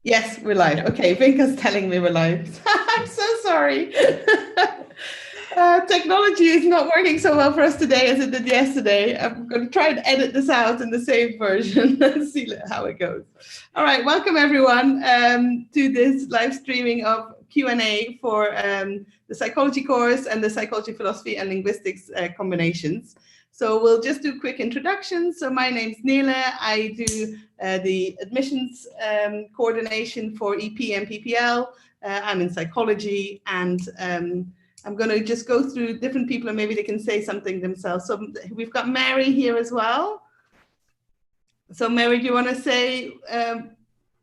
Yes, we're live. Okay, Vinka's telling me we're live. I'm so sorry. Technology is not working so well for us today as it did yesterday. I'm going to try and edit this out in the same version and see how it goes. All right, welcome everyone to this live streaming of Q&A for the psychology course and the psychology, philosophy and linguistics combinations. So we'll just do quick introductions. So my name's Nele. I do the admissions coordination for EP and PPL. I'm in psychology, and I'm going to just go through different people and maybe they can say something themselves. So we've got Mary here as well. So Mary, do you want to say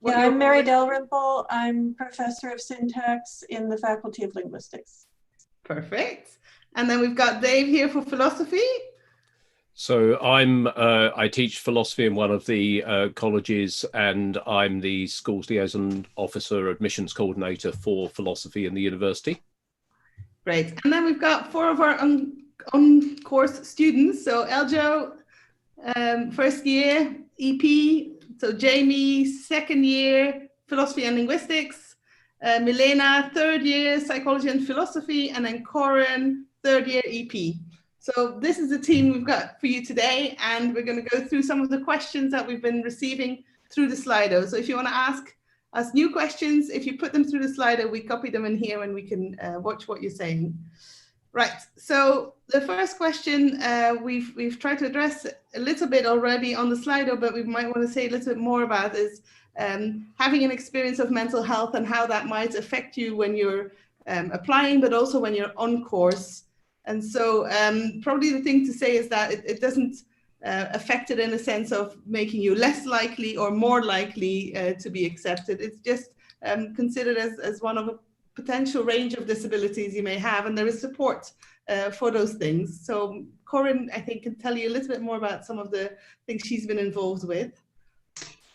what I'm Mary Dalrymply. I'm professor of syntax in the Faculty of Linguistics. Perfect. And then we've got Dave here for philosophy. So I teach philosophy in one of the colleges, and I'm the schools liaison officer, admissions coordinator for philosophy in the university. Great. And then we've got four of our on-course students. So Eljo, first year, EP. So Jamie, second year, philosophy and linguistics. Milena, third year, psychology and philosophy. And then Corin, third year, EP. So this is the team we've got for you today, and we're going to go through some of the questions that we've been receiving through the Slido. So if you want to ask us new questions, if you put them through the Slido, we copy them in here and we can watch what you're saying. Right, so the first question we've tried to address a little bit already on the Slido, but we might want to say a little bit more about is having an experience of mental health and how that might affect you when you're applying, but also when you're on course. And so probably the thing to say is that it doesn't affect it in a sense of making you less likely or more likely to be accepted. It's just considered as one of a potential range of disabilities you may have, and there is support for those things. So Corinne, I think, can tell you a little bit more about some of the things she's been involved with.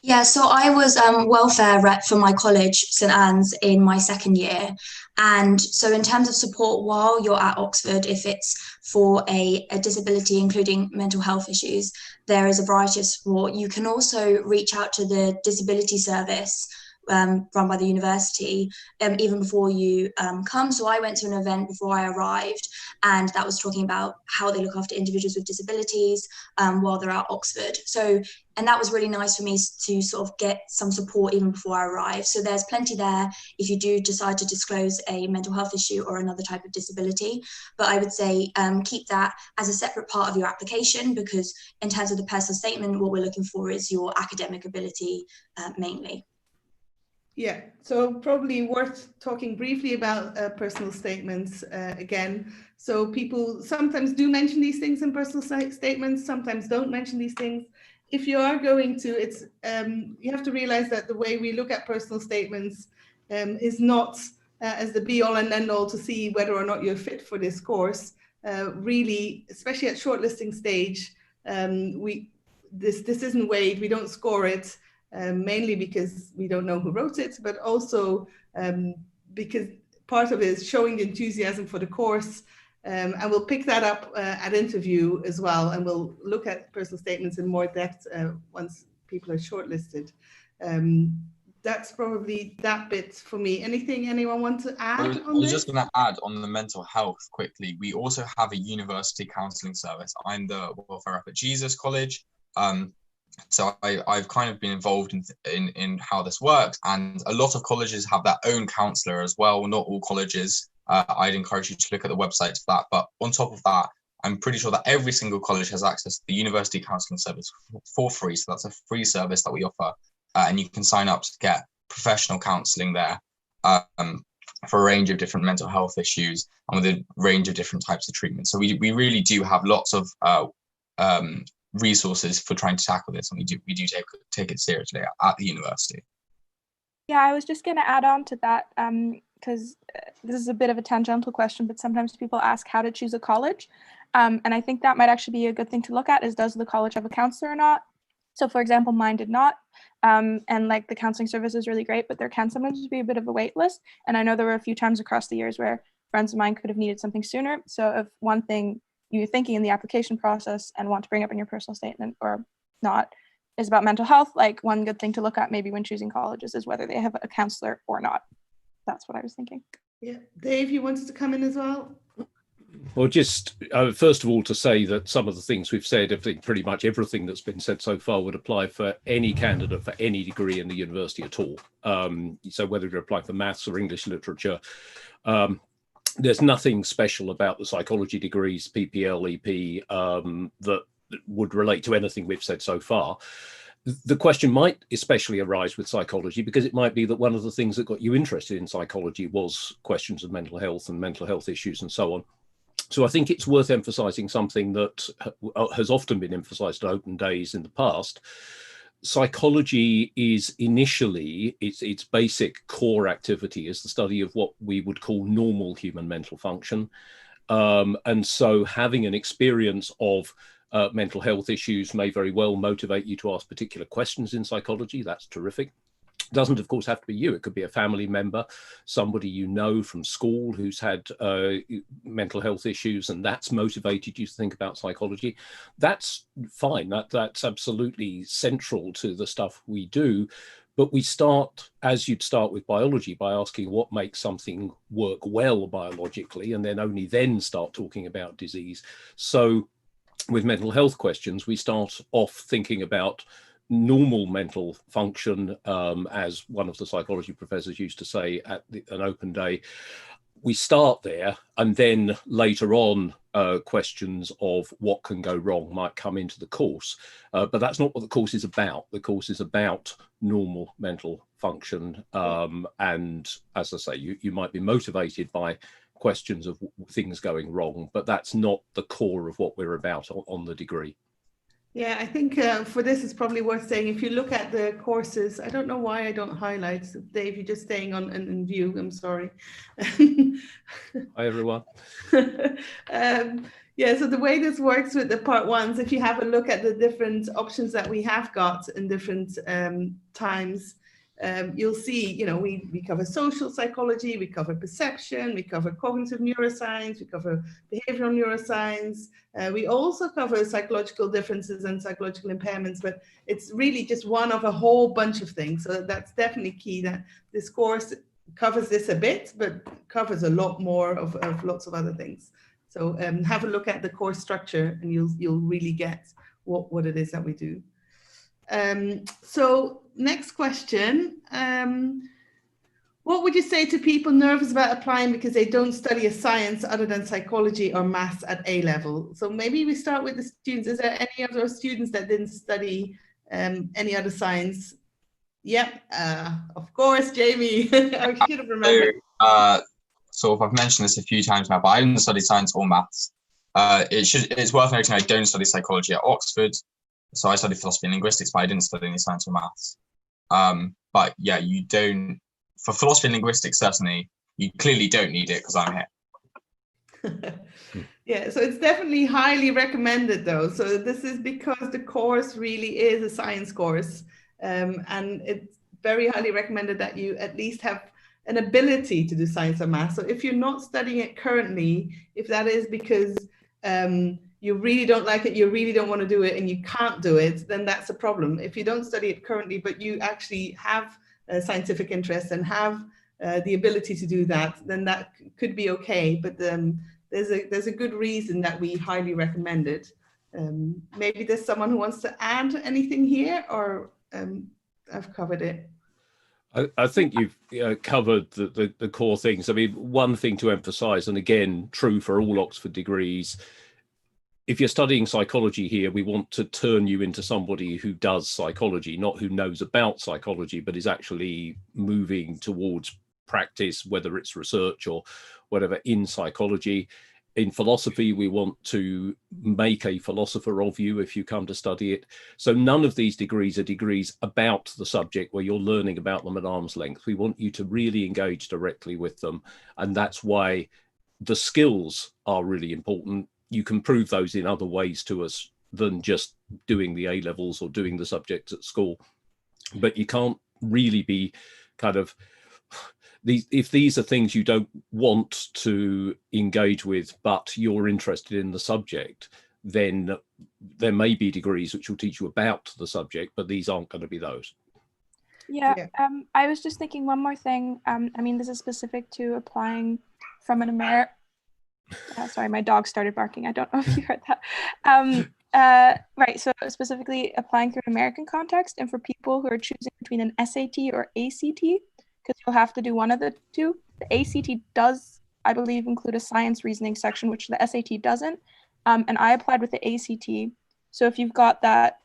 Yeah, so I was welfare rep for my college, St Anne's, in my second year. And so in terms of support while you're at Oxford, if it's for a disability, including mental health issues, there is a variety of support. You can also reach out to the disability service run by the university even before you come. So I went to an event before I arrived, and that was talking about how they look after individuals with disabilities while they're at Oxford. And that was really nice for me to sort of get some support even before I arrived. So there's plenty there if you do decide to disclose a mental health issue or another type of disability. But I would say keep that as a separate part of your application, because in terms of the personal statement, what we're looking for is your academic ability mainly. Yeah, so probably worth talking briefly about personal statements again. So people sometimes do mention these things in personal statements, sometimes don't mention these things. If you are going to, it's you have to realize that the way we look at personal statements is not as the be-all and end-all to see whether or not you're fit for this course. Really, especially at shortlisting stage, this isn't weighed, we don't score it. Mainly because we don't know who wrote it, but also because part of it is showing the enthusiasm for the course. And we'll pick that up at interview as well, and we'll look at personal statements in more depth once people are shortlisted. That's probably that bit for me. Anything anyone want to add on this? I was just going to add on the mental health quickly. We also have a university counselling service. I'm the welfare rep at Jesus College. So I've kind of been involved in how this works, and a lot of colleges have their own counsellor as well. Not all colleges. I'd encourage you to look at the website for that. But on top of that, I'm pretty sure that every single college has access to the university counselling service for free. So that's a free service that we offer, and you can sign up to get professional counselling there for a range of different mental health issues and with a range of different types of treatment. So we really do have lots of resources for trying to tackle this, and we do take it seriously at the university. Yeah, I was just going to add on to that because this is a bit of a tangential question, but sometimes people ask how to choose a college, and I think that might actually be a good thing to look at is, does the college have a counselor or not? So for example, mine did not, and like the counseling service is really great, but there can sometimes be a bit of a wait list, and I know there were a few times across the years where friends of mine could have needed something sooner. So if one thing you're thinking in the application process and want to bring up in your personal statement or not, is about mental health, like one good thing to look at maybe when choosing colleges is whether they have a counselor or not. That's what I was thinking. Yeah, Dave, you wanted to come in as well? Well, just first of all, to say that some of the things we've said, I think pretty much everything that's been said so far would apply for any candidate for any degree in the university at all. So whether you're applying for maths or English literature, there's nothing special about the psychology degrees, PPL, EP, that would relate to anything we've said so far. The question might especially arise with psychology because it might be that one of the things that got you interested in psychology was questions of mental health and mental health issues and so on. So I think it's worth emphasizing something that has often been emphasized at open days in the past. Psychology is initially, its basic core activity is the study of what we would call normal human mental function. And so having an experience of mental health issues may very well motivate you to ask particular questions in psychology. That's terrific. Doesn't, of course, have to be you. It could be a family member, somebody you know from school who's had mental health issues, and that's motivated you to think about psychology. That's fine. That's absolutely central to the stuff we do. But we start, as you'd start with biology, by asking what makes something work well biologically, and then only then start talking about disease. So with mental health questions, we start off thinking about normal mental function, as one of the psychology professors used to say at an open day. We start there, and then later on, questions of what can go wrong might come into the course. But that's not what the course is about. The course is about normal mental function. And as I say, you might be motivated by questions of things going wrong, but that's not the core of what we're about on the degree. Yeah, I think for this, it's probably worth saying, if you look at the courses, I don't know why I don't highlight. So Dave, you're just staying on in view, I'm sorry. Hi, everyone. Yeah, so the way this works with the part ones, if you have a look at the different options that we have got in different times, you'll see, you know, we cover social psychology, we cover perception, we cover cognitive neuroscience, we cover behavioral neuroscience. We also cover psychological differences and psychological impairments, but it's really just one of a whole bunch of things. So that's definitely key, that this course covers this a bit, but covers a lot more of lots of other things. So have a look at the course structure and you'll really get what it is that we do. So next question, what would you say to people nervous about applying because they don't study a science other than psychology or maths at A level? So maybe we start with the students. Is there any other students that didn't study any other science? Yep, of course, Jamie. I should have remembered. So I've mentioned this a few times now, but I didn't study science or maths. It's worth noting I don't study psychology at Oxford. So I studied philosophy and linguistics, but I didn't study any science or maths. But yeah, you don't, for philosophy and linguistics, certainly, you clearly don't need it because I'm here. Yeah, so it's definitely highly recommended though. So this is because the course really is a science course. And it's very highly recommended that you at least have an ability to do science or math. So if you're not studying it currently, if that is because you really don't like it, you really don't want to do it, and you can't do it, then that's a problem. If you don't study it currently, but you actually have a scientific interest and have the ability to do that, then that could be okay. But there's a good reason that we highly recommend it. Maybe there's someone who wants to add anything here, or I've covered it. I think you've covered the core things. I mean, one thing to emphasize, and again, true for all Oxford degrees, if you're studying psychology here, we want to turn you into somebody who does psychology, not who knows about psychology, but is actually moving towards practice, whether it's research or whatever in psychology. In philosophy, we want to make a philosopher of you if you come to study it. So none of these degrees are degrees about the subject where you're learning about them at arm's length. We want you to really engage directly with them. And that's why the skills are really important. You can prove those in other ways to us than just doing the A-levels or doing the subjects at school. But you can't really be kind of... If these are things you don't want to engage with, but you're interested in the subject, then there may be degrees which will teach you about the subject, but these aren't going to be those. Yeah, I was just thinking one more thing. I mean, this is specific to applying from an American. Sorry, my dog started barking. I don't know if you heard that. Right, so specifically applying through an American context, and for people who are choosing between an SAT or ACT, because you'll have to do one of the two. The ACT does, I believe, include a science reasoning section, which the SAT doesn't. And I applied with the ACT. So if you've got that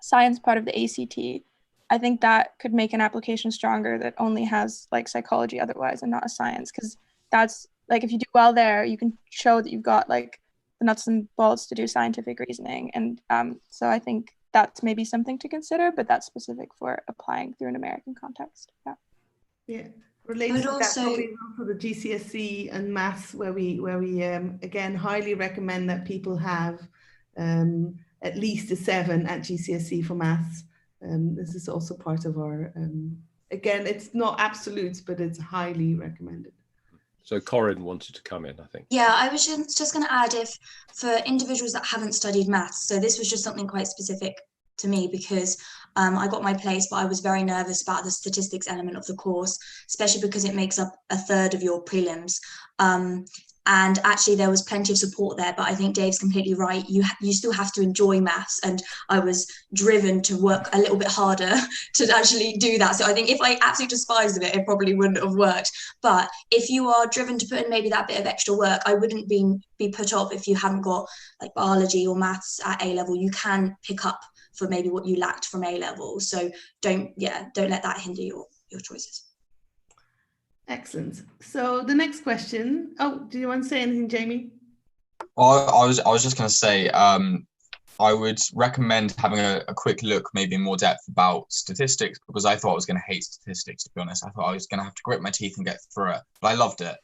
science part of the ACT, I think that could make an application stronger that only has like psychology otherwise and not a science, because that's like, if you do well there, you can show that you've got like the nuts and bolts to do scientific reasoning. And so I think that's maybe something to consider, but that's specific for applying through an American context. Yeah. Related to that, probably also the GCSE and Maths, where we again highly recommend that people have at least a 7 at GCSE for Maths. This is also part of our, again, it's not absolutes, but it's highly recommended. So Corinne wanted to come in, I think. Yeah, I was just going to add, if for individuals that haven't studied maths, so this was just something quite specific to me, because I got my place, but I was very nervous about the statistics element of the course, especially because it makes up a third of your prelims. And actually there was plenty of support there, but I think Dave's completely right. You still have to enjoy maths, and I was driven to work a little bit harder to actually do that. So I think if I absolutely despised it, it probably wouldn't have worked. But if you are driven to put in maybe that bit of extra work, I wouldn't be put off if you haven't got like biology or maths at A level. You can pick up for maybe what you lacked from A level. So don't let that hinder your choices. Excellent. So the next question. Oh, do you want to say anything, Jamie? Well, I was just going to say, I would recommend having a quick look, maybe in more depth, about statistics, because I thought I was going to hate statistics, to be honest. I thought I was going to have to grit my teeth and get through it, but I loved it.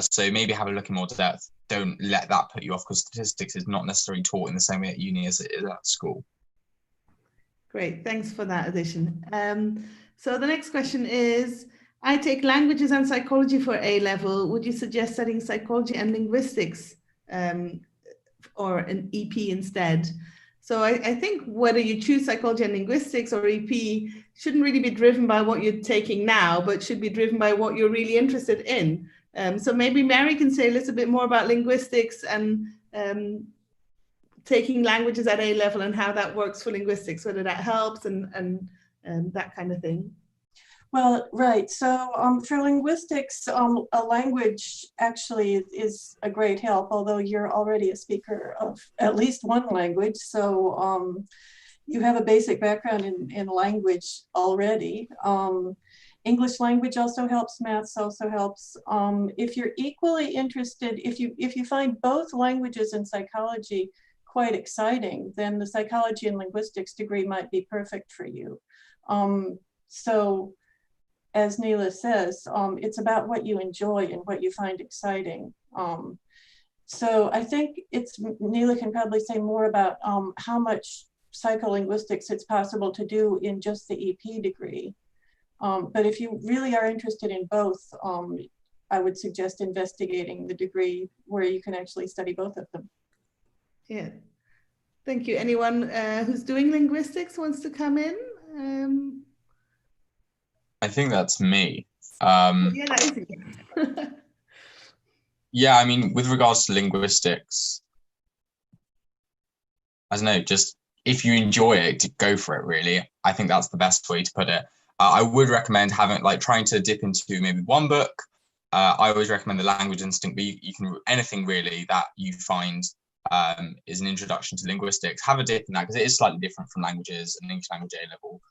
So maybe have a look in more depth. Don't let that put you off, because statistics is not necessarily taught in the same way at uni as it is at school. Great, thanks for that addition. So the next question is, I take languages and psychology for A level. Would you suggest studying psychology and linguistics or an EP instead? So I think whether you choose psychology and linguistics or EP shouldn't really be driven by what you're taking now, but should be driven by what you're really interested in. So maybe Mary can say a little bit more about linguistics and taking languages at A level and how that works for linguistics, whether that helps and that kind of thing. Well, right. So for linguistics, a language actually is a great help, although you're already a speaker of at least one language. So you have a basic background in language already. English language also helps, maths also helps. If you're equally interested, if you find both languages and psychology quite exciting, then the psychology and linguistics degree might be perfect for you. So as Nele says, it's about what you enjoy and what you find exciting. So I think Nele can probably say more about how much psycholinguistics it's possible to do in just the EP degree. But if you really are interested in both, I would suggest investigating the degree where you can actually study both of them. Yeah, thank you. Anyone who's doing linguistics wants to come in? I think that's me. Yeah, that is it. Yeah, I mean, with regards to linguistics, I don't know, just if you enjoy it, go for it, really. I think that's the best way to put it. I would recommend trying to dip into maybe one book. I always recommend The Language Instinct, but you can, anything really that you find is an introduction to linguistics. Have a dip in that, because it is slightly different from languages and English language A level.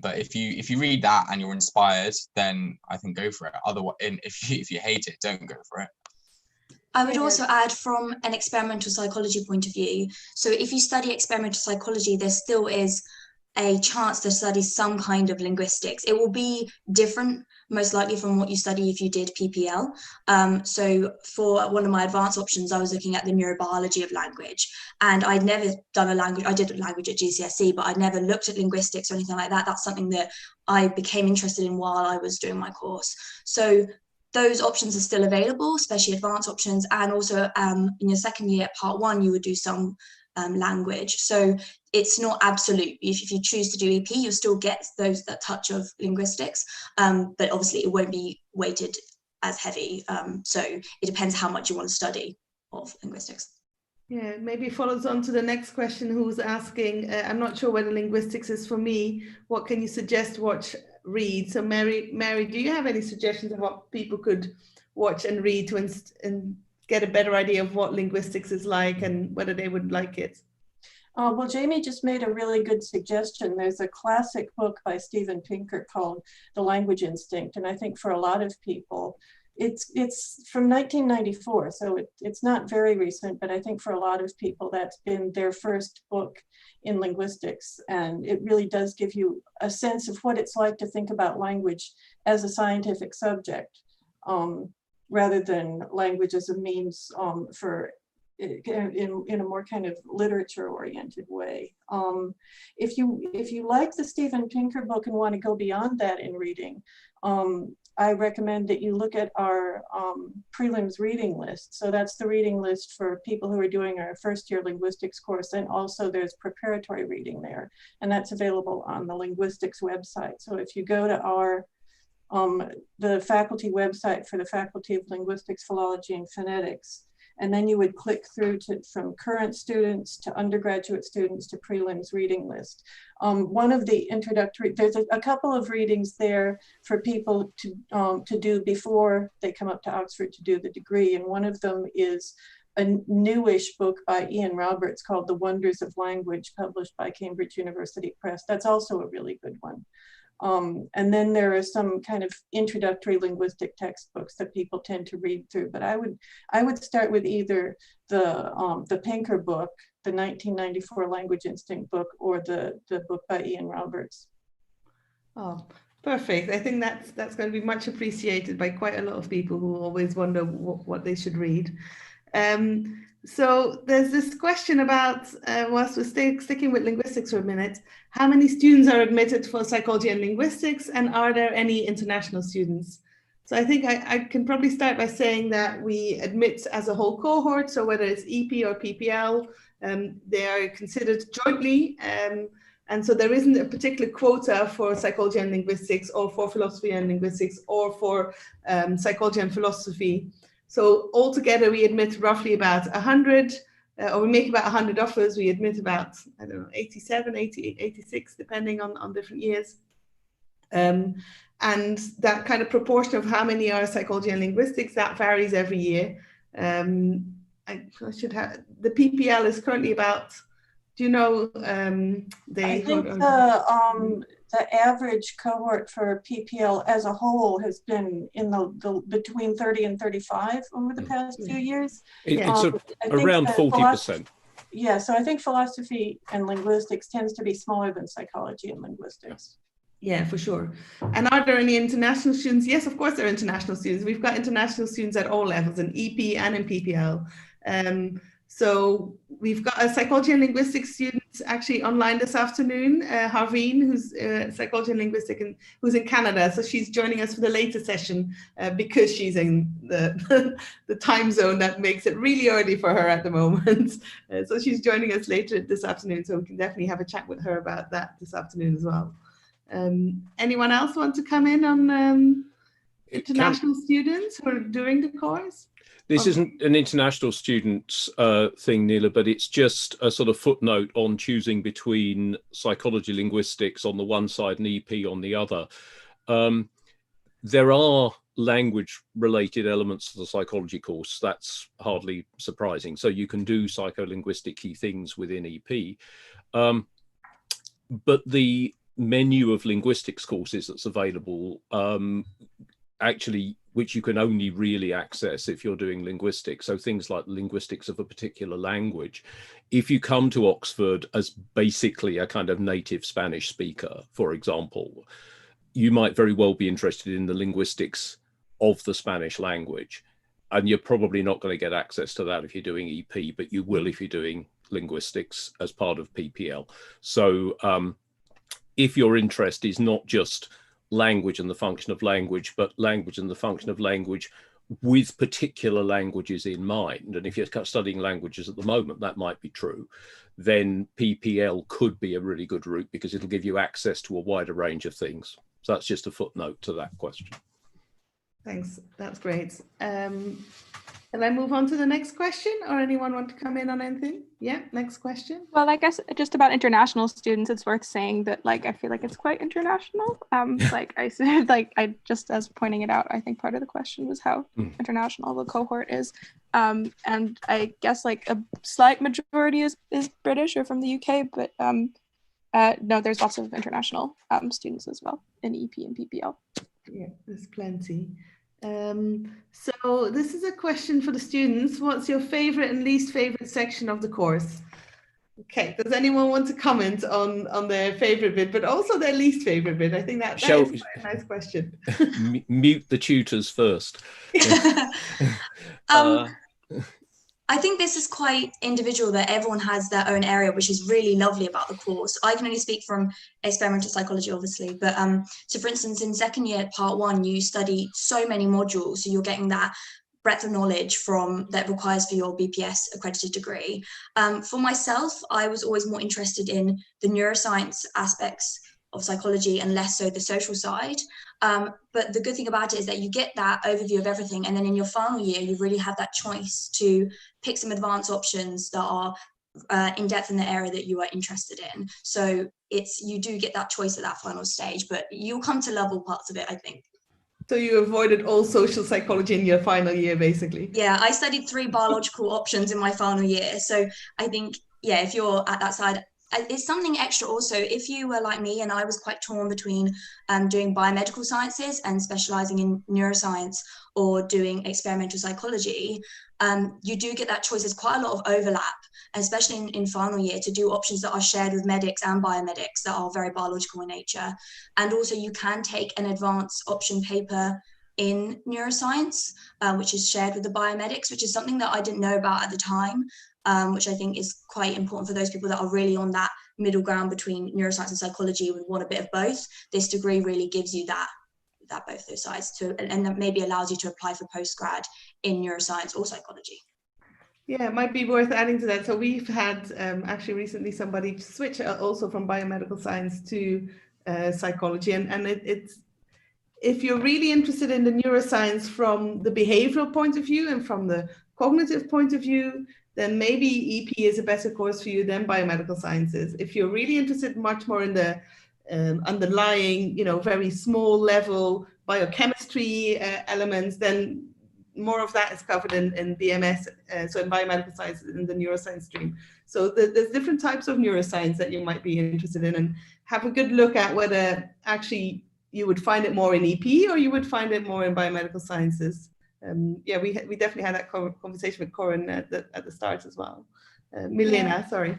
But if you read that and you're inspired, then I think go for it. Otherwise, if you hate it, don't go for it. I would also add, from an experimental psychology point of view, so if you study experimental psychology, there still is a chance to study some kind of linguistics. It will be different, most likely, from what you study if you did PPL. So for one of my advanced options, I was looking at the neurobiology of language, and I'd never done a language. I did a language at GCSE, but I'd never looked at linguistics or anything like that. That's something that I became interested in while I was doing my course. So those options are still available, especially advanced options. And also in your second year at part 1, you would do some language. So it's not absolute. If you choose to do EP, you'll still get that touch of linguistics, but obviously it won't be weighted as heavy. So it depends how much you want to study of linguistics. Yeah, maybe follows on to the next question, who's asking, I'm not sure whether linguistics is for me. What can you suggest, watch, read? So Mary, do you have any suggestions of what people could watch and read to and get a better idea of what linguistics is like and whether they would like it? Well, Jamie just made a really good suggestion. There's a classic book by Steven Pinker called The Language Instinct. And I think for a lot of people, it's from 1994, so it's not very recent, but I think for a lot of people that's been their first book in linguistics. And it really does give you a sense of what it's like to think about language as a scientific subject, rather than language as a means for in a more kind of literature-oriented way. If you like the Steven Pinker book and want to go beyond that in reading, I recommend that you look at our prelims reading list. So that's the reading list for people who are doing our first year linguistics course, and also there's preparatory reading there, and that's available on the linguistics website. So if you go to our the faculty website for the Faculty of Linguistics, Philology, and Phonetics, and then you would click through from current students to undergraduate students to prelims reading list. One of the introductory, there's a couple of readings there for people to do before they come up to Oxford to do the degree. And one of them is a newish book by Ian Roberts called The Wonders of Language, published by Cambridge University Press. That's also a really good one. And then there are some kind of introductory linguistic textbooks that people tend to read through. But I would start with either the Pinker book, the 1994 Language Instinct book, or the book by Ian Roberts. Oh, perfect. I think that's going to be much appreciated by quite a lot of people who always wonder what they should read. So there's this question about, whilst we're sticking with linguistics for a minute, how many students are admitted for psychology and linguistics, and are there any international students? So I think I can probably start by saying that we admit as a whole cohort, so whether it's EP or PPL, they are considered jointly, and so there isn't a particular quota for psychology and linguistics, or for philosophy and linguistics, or for psychology and philosophy. So altogether, we admit roughly about 100, or we make about 100 offers. We admit about, I don't know, 87, 88, 86, depending on different years. And that kind of proportion of how many are psychology and linguistics, that varies every year. I should have, the PPL is currently about, do you know, I think the average cohort for PPL as a whole has been in the between 30 and 35 over the past few years. It's around 40%. Yeah, so I think philosophy and linguistics tends to be smaller than psychology and linguistics. Yeah, for sure. And are there any international students? Yes, of course there are international students. We've got international students at all levels, in EP and in PPL. So we've got a psychology and linguistics student actually online this afternoon, Harveen, who's psychology and linguistics, and who's in Canada. So she's joining us for the later session because she's in the time zone that makes it really early for her at the moment. So she's joining us later this afternoon. So we can definitely have a chat with her about that this afternoon as well. Anyone else want to come in on international students who are doing the course? This isn't an international students thing, Nele, but it's just a sort of footnote on choosing between psychology, linguistics on the one side and EP on the other. There are language-related elements to the psychology course. That's hardly surprising. So you can do psycholinguistic key things within EP. But the menu of linguistics courses that's available actually, which you can only really access if you're doing linguistics. So things like linguistics of a particular language. If you come to Oxford as basically a kind of native Spanish speaker, for example, you might very well be interested in the linguistics of the Spanish language. And you're probably not going to get access to that if you're doing EP, but you will if you're doing linguistics as part of PPL. So if your interest is not just language and the function of language, but language and the function of language with particular languages in mind. And if you're studying languages at the moment, that might be true. Then PPL could be a really good route because it'll give you access to a wider range of things. So that's just a footnote to that question. Thanks, that's great. Can I move on to the next question, or anyone want to come in on anything? Yeah, next question. Well, I guess just about international students, it's worth saying that, like, I feel like it's quite international. Like I said, like I just as pointing it out, I think part of the question was how international the cohort is. And I guess like a slight majority is British or from the UK, but no, there's lots of international students as well in EP and PPL. Yeah, there's plenty. So this is a question for the students. What's your favorite and least favorite section of the course? Okay, does anyone want to comment on their favorite bit, but also their least favorite bit? I think that is quite a nice question. Mute the tutors first. I think this is quite individual, that everyone has their own area, which is really lovely about the course. I can only speak from experimental psychology, obviously, but so for instance, in second year, part 1, you study so many modules, so you're getting that breadth of knowledge that requires for your BPS accredited degree. For myself, I was always more interested in the neuroscience aspects of psychology and less so the social side. But the good thing about it is that you get that overview of everything, and then in your final year, you really have that choice to pick some advanced options that are in depth in the area that you are interested in. So you do get that choice at that final stage, but you'll come to love all parts of it, I think. So you avoided all social psychology in your final year, basically? Yeah, I studied 3 biological options in my final year. So I think, yeah, if you're at that side, it's something extra also. If you were like me and I was quite torn between doing biomedical sciences and specializing in neuroscience or doing experimental psychology, you do get that choice. There's quite a lot of overlap, especially in final year, to do options that are shared with medics and biomedics that are very biological in nature. And also you can take an advanced option paper in neuroscience, which is shared with the biomedics, which is something that I didn't know about at the time. Which I think is quite important for those people that are really on that middle ground between neuroscience and psychology, would want a bit of both. This degree really gives you that both those sides and that maybe allows you to apply for postgrad in neuroscience or psychology. Yeah, it might be worth adding to that. So we've had actually recently somebody switch also from biomedical science to psychology, and it's, if you're really interested in the neuroscience from the behavioral point of view and from the cognitive point of view, then maybe EP is a better course for you than biomedical sciences. If you're really interested much more in the underlying, very small level biochemistry elements, then more of that is covered in BMS, so in biomedical sciences, in the neuroscience stream. So there's different types of neuroscience that you might be interested in, and have a good look at whether actually you would find it more in EP or you would find it more in biomedical sciences. Yeah, we definitely had that conversation with Corinne at the start as well. Milena, sorry.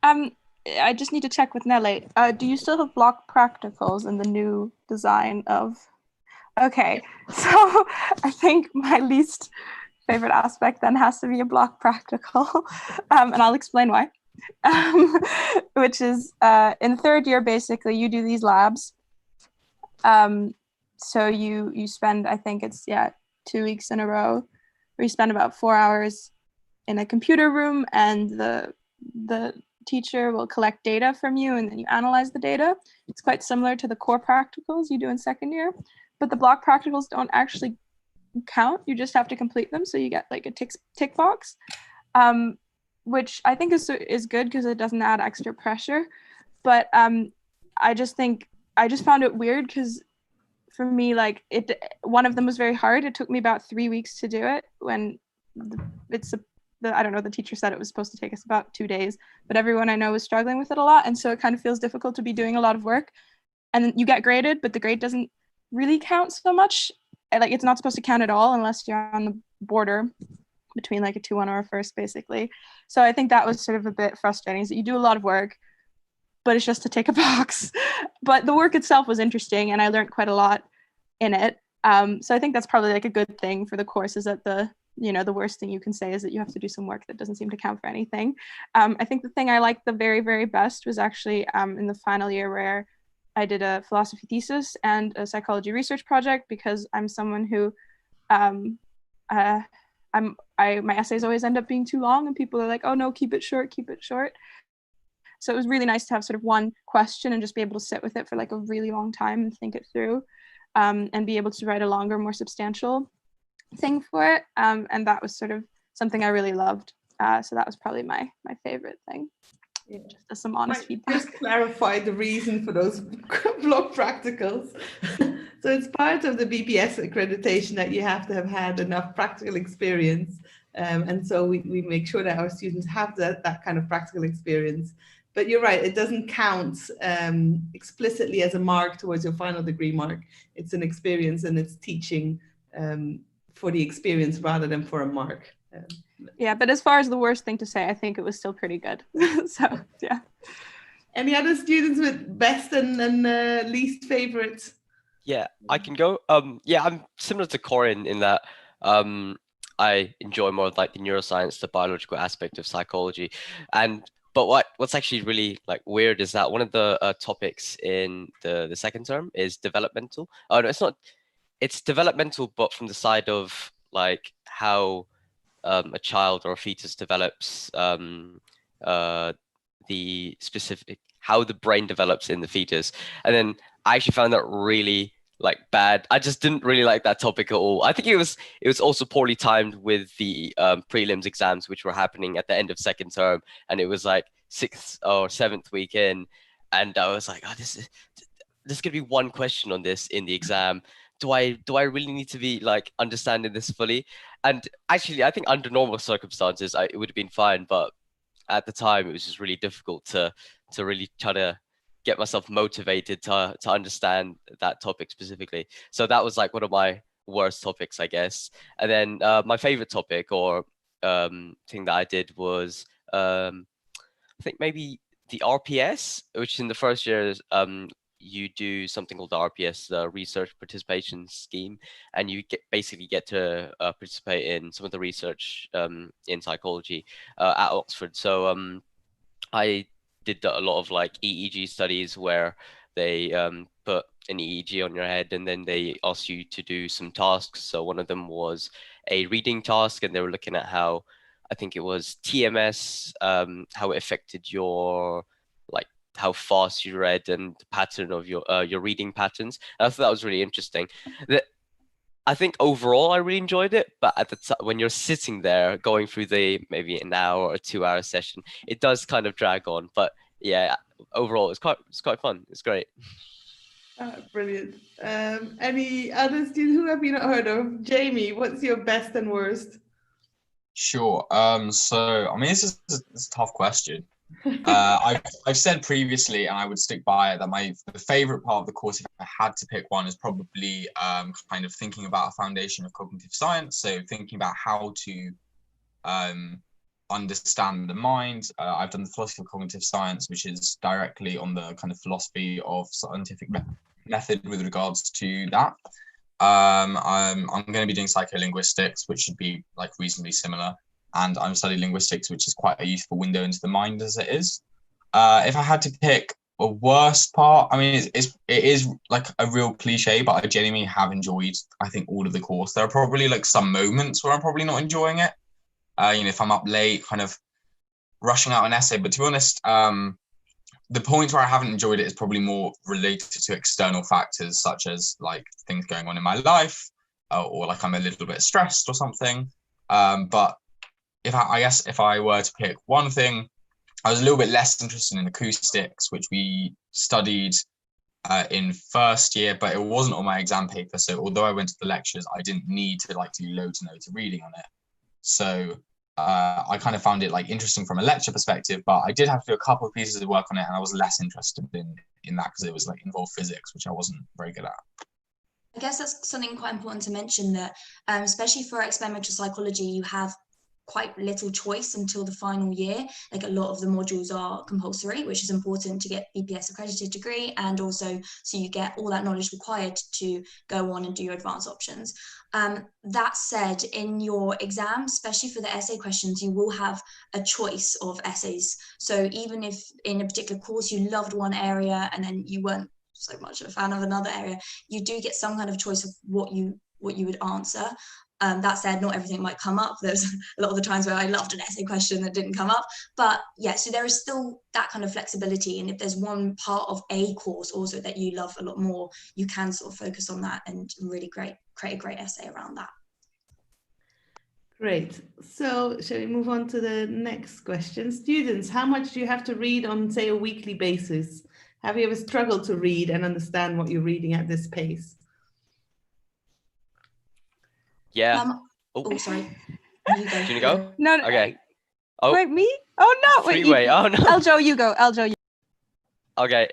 I just need to check with Nele. Do you still have block practicals in the new design of? Okay, so I think my least favorite aspect then has to be a block practical, and I'll explain why. Which is in third year, basically, you do these labs. So you spend, I think it's 2 weeks in a row, where you spend about 4 hours in a computer room, and the teacher will collect data from you, and then you analyze the data. It's quite similar to the core practicals you do in second year, but the block practicals don't actually count. You just have to complete them, so you get like a tick box, which I think is good because it doesn't add extra pressure. But I just found it weird because for me, like one of them was very hard. It took me about 3 weeks to do it, when I don't know, the teacher said it was supposed to take us about 2 days, but everyone I know was struggling with it a lot. And so it kind of feels difficult to be doing a lot of work, and then you get graded, but the grade doesn't really count so much. Like, it's not supposed to count at all unless you're on the border between like a 2-1 or a first, basically. So I think that was sort of a bit frustrating, is that you do a lot of work, but it's just to take a box. But the work itself was interesting, and I learned quite a lot in it. So I think that's probably like a good thing for the course, is that the worst thing you can say is that you have to do some work that doesn't seem to count for anything. I think the thing I liked the very, very best was actually in the final year, where I did a philosophy thesis and a psychology research project because I'm someone who my essays always end up being too long, and people are like, oh no, keep it short, keep it short. So it was really nice to have sort of one question and just be able to sit with it for like a really long time and think it through, and be able to write a longer, more substantial thing for it. And that was sort of something I really loved. So that was probably my favorite thing. Yeah. Just as some honest feedback. Just clarify the reason for those block practicals. So it's part of the BPS accreditation that you have to have had enough practical experience. And so we make sure that our students have that kind of practical experience. But you're right, it doesn't count explicitly as a mark towards your final degree mark. It's an experience, and it's teaching for the experience rather than for a mark. Yeah, but as far as the worst thing to say, I think it was still pretty good. So, yeah. Any other students with best and least favorites? Yeah, I can go. Yeah, I'm similar to Corin in that I enjoy more of like the neuroscience, the biological aspect of psychology. But what's actually really like weird is that one of the topics in the second term is developmental. Oh no, it's not. It's developmental, but from the side of like how a child or a fetus develops, the specific how the brain develops in the fetus. And then I actually found that really like bad. I just didn't really like that topic at all. I think it was also poorly timed with the prelims exams, which were happening at the end of second term, and it was like 6th or 7th week in, and I was like, oh, there's gonna be one question on this in the exam. Do I really need to be like understanding this fully? And actually, I think under normal circumstances, it would have been fine, but at the time, it was just really difficult to really try to get myself motivated to understand that topic specifically. So that was like one of my worst topics, I guess. And then my favorite topic or thing that I did was I think maybe the RPS, which in the first year you do something called the RPS, the Research Participation Scheme, and you basically get to participate in some of the research in psychology at Oxford. So I did a lot of like EEG studies where they put an EEG on your head and then they asked you to do some tasks. So one of them was a reading task, and they were looking at how, I think it was TMS, how it affected your like how fast you read and the pattern of your reading patterns. And I thought that was really interesting. I think overall I really enjoyed it, but at the time when you're sitting there going through the maybe an hour or 2 hour session, it does kind of drag on. But yeah, overall it's quite fun. It's great. Brilliant. Any other students who have you not heard of? Jamie, what's your best and worst? Sure. So I mean, this is a tough question. I've said previously, and I would stick by it, that the favorite part of the course, if I had to pick one, is probably kind of thinking about a foundation of cognitive science. So thinking about how to understand the mind. I've done the philosophy of cognitive science, which is directly on the kind of philosophy of scientific method with regards to that. I'm going to be doing psycholinguistics, which should be like reasonably similar. And I'm studying linguistics, which is quite a useful window into the mind as it is. If I had to pick a worst part, I mean, it is like a real cliche, but I genuinely have enjoyed, I think, all of the course. There are probably like some moments where I'm probably not enjoying it. If I'm up late, kind of rushing out an essay. But to be honest, the points where I haven't enjoyed it is probably more related to external factors, such as like things going on in my life, or like I'm a little bit stressed or something. But if I were to pick one thing, I was a little bit less interested in acoustics, which we studied in first year, but it wasn't on my exam paper. So although I went to the lectures, I didn't need to like do loads and loads of reading on it. So I kind of found it like interesting from a lecture perspective, but I did have to do a couple of pieces of work on it, and I was less interested in that because it was like involved physics, which I wasn't very good at. I guess that's something quite important to mention, that especially for experimental psychology, you have quite little choice until the final year. Like a lot of the modules are compulsory, which is important to get BPS accredited degree, and also so you get all that knowledge required to go on and do your advanced options. That said, in your exam, especially for the essay questions, you will have a choice of essays. So even if in a particular course you loved one area and then you weren't so much a fan of another area, you do get some kind of choice of what you would answer. That said, not everything might come up. There's a lot of the times where I loved an essay question that didn't come up. But yeah, so there is still that kind of flexibility. And if there's one part of a course also that you love a lot more, you can sort of focus on that and really create a great essay around that. Great. So shall we move on to the next question? Students, how much do you have to read on, say, a weekly basis? Have you ever struggled to read and understand what you're reading at this pace? Yeah. Sorry. Do you go? No. Okay. Oh, Wait, me? Oh no! Wait. freeway. Oh no. Eljo, you go. Eljo. Okay.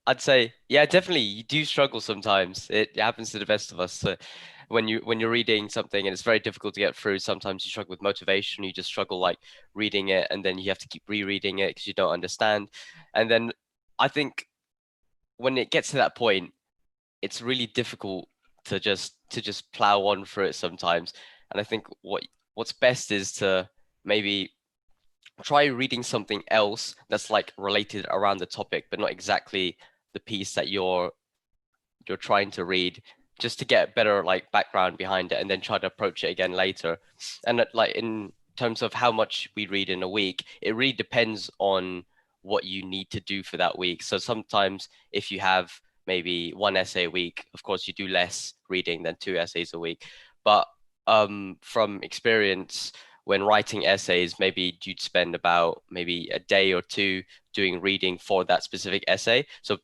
I'd say yeah, definitely. You do struggle sometimes. It happens to the best of us. So when you're reading something and it's very difficult to get through, sometimes you struggle with motivation. You just struggle like reading it, and then you have to keep rereading it because you don't understand. And then I think when it gets to that point, it's really difficult to just plow on through it sometimes. And I think what's best is to maybe try reading something else that's like related around the topic, but not exactly the piece that you're trying to read, just to get better like background behind it, and then try to approach it again later. And like in terms of how much we read in a week, it really depends on what you need to do for that week. So sometimes if you have maybe one essay a week, of course you do less reading than 2 essays a week. But from experience, when writing essays, maybe you'd spend about maybe a day or two doing reading for that specific essay. So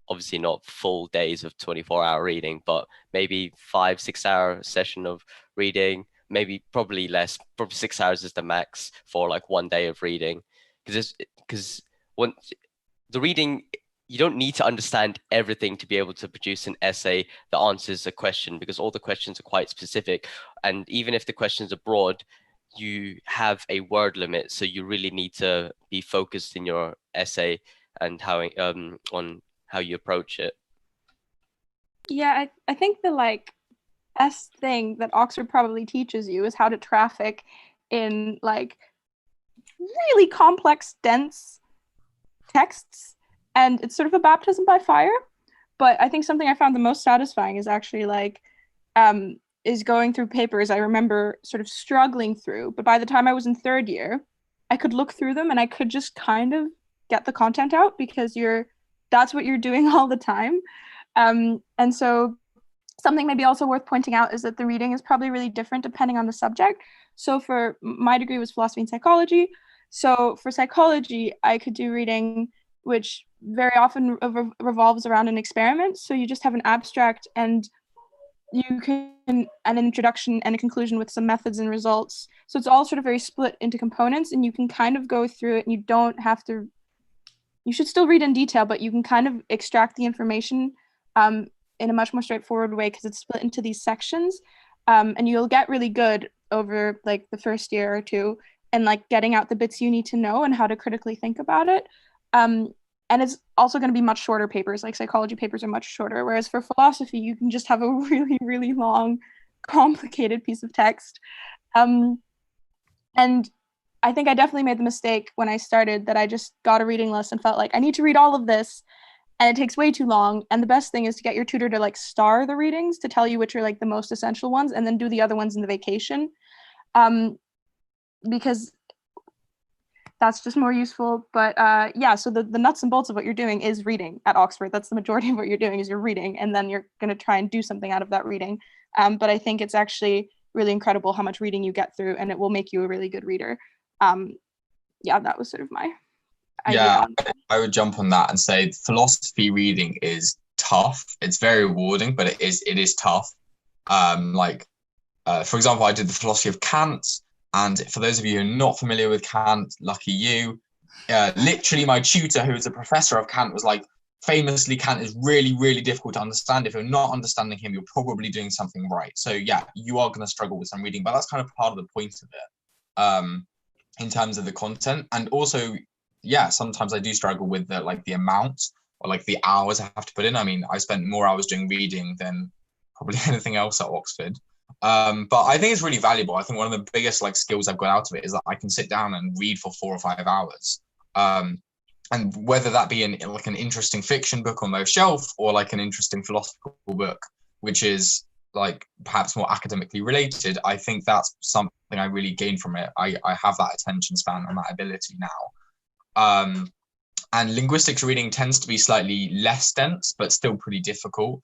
obviously not full days of 24-hour reading, but maybe 5-6 hour session of reading, probably less, probably 6 hours is the max for like one day of reading. Because when the reading, you don't need to understand everything to be able to produce an essay that answers a question, because all the questions are quite specific. And even if the questions are broad, you have a word limit. So you really need to be focused in your essay and on how you approach it. Yeah, I think the like best thing that Oxford probably teaches you is how to traffic in like really complex, dense texts. And it's sort of a baptism by fire. But I think something I found the most satisfying is actually like, is going through papers I remember sort of struggling through. But by the time I was in 3rd year, I could look through them and I could just kind of get the content out, because that's what you're doing all the time. And so something maybe also worth pointing out is that the reading is probably really different depending on the subject. So for my degree was philosophy and psychology. So for psychology, I could do reading which very often revolves around an experiment. So you just have an abstract and you can an introduction and a conclusion with some methods and results. So it's all sort of very split into components, and you can kind of go through it, and you don't have to, you should still read in detail, but you can kind of extract the information in a much more straightforward way because it's split into these sections. And you'll get really good over like the first year or two and like getting out the bits you need to know and how to critically think about it. And it's also going to be much shorter papers, like psychology papers are much shorter. Whereas for philosophy, you can just have a really, really long, complicated piece of text. And I think I definitely made the mistake when I started that I just got a reading list and felt like I need to read all of this. And it takes way too long. And the best thing is to get your tutor to like star the readings to tell you which are like the most essential ones, and then do the other ones in the vacation. Because that's just more useful. But yeah, so the nuts and bolts of what you're doing is reading at Oxford. That's the majority of what you're doing is you're reading, and then you're going to try and do something out of that reading. But I think it's actually really incredible how much reading you get through, and it will make you a really good reader. Yeah, that was sort of my idea. Yeah, I would jump on that and say philosophy reading is tough. It's very rewarding, but it is tough. For example, I did the philosophy of Kant. And for those of you who are not familiar with Kant, lucky you, literally my tutor, who was a professor of Kant, was like, famously, Kant is really, really difficult to understand. If you're not understanding him, you're probably doing something right. So yeah, you are going to struggle with some reading, but that's kind of part of the point of it in terms of the content. And also, yeah, sometimes I do struggle with the amount or like the hours I have to put in. I mean, I spent more hours doing reading than probably anything else at Oxford. But I think it's really valuable. I think one of the biggest like skills I've got out of it is that I can sit down and read for 4 or 5 hours. and whether that be in like an interesting fiction book on their shelf or like an interesting philosophical book, which is like perhaps more academically related, I think that's something I really gained from it. I have that attention span and that ability now. And linguistics reading tends to be slightly less dense, but still pretty difficult.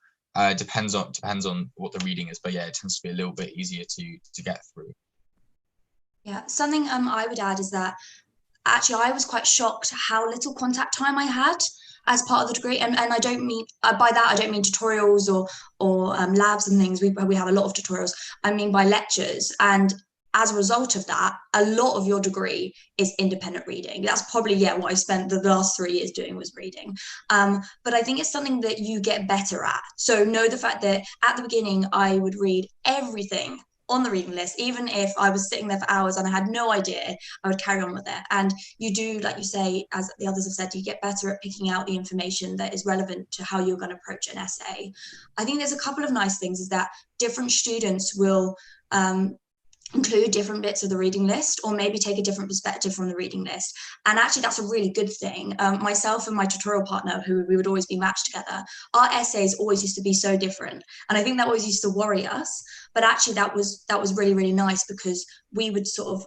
Depends on what the reading is, but yeah, it tends to be a little bit easier to get through. Yeah, something I would add is that actually I was quite shocked how little contact time I had as part of the degree, and I don't mean by that I don't mean tutorials or labs and things. We have a lot of tutorials. I mean by lectures, and as a result of that, a lot of your degree is independent reading. That's probably what I spent the last 3 years doing was reading. But I think it's something that you get better at. So know the fact that at the beginning I would read everything on the reading list, even if I was sitting there for hours and I had no idea, I would carry on with it. And you do, like you say, as the others have said, you get better at picking out the information that is relevant to how you're going to approach an essay. I think there's a couple of nice things is that different students will include different bits of the reading list, or maybe take a different perspective from the reading list. And actually that's a really good thing. Myself and my tutorial partner, who we would always be matched together, our essays always used to be so different. And I think that always used to worry us, but actually that was really, really nice, because we would sort of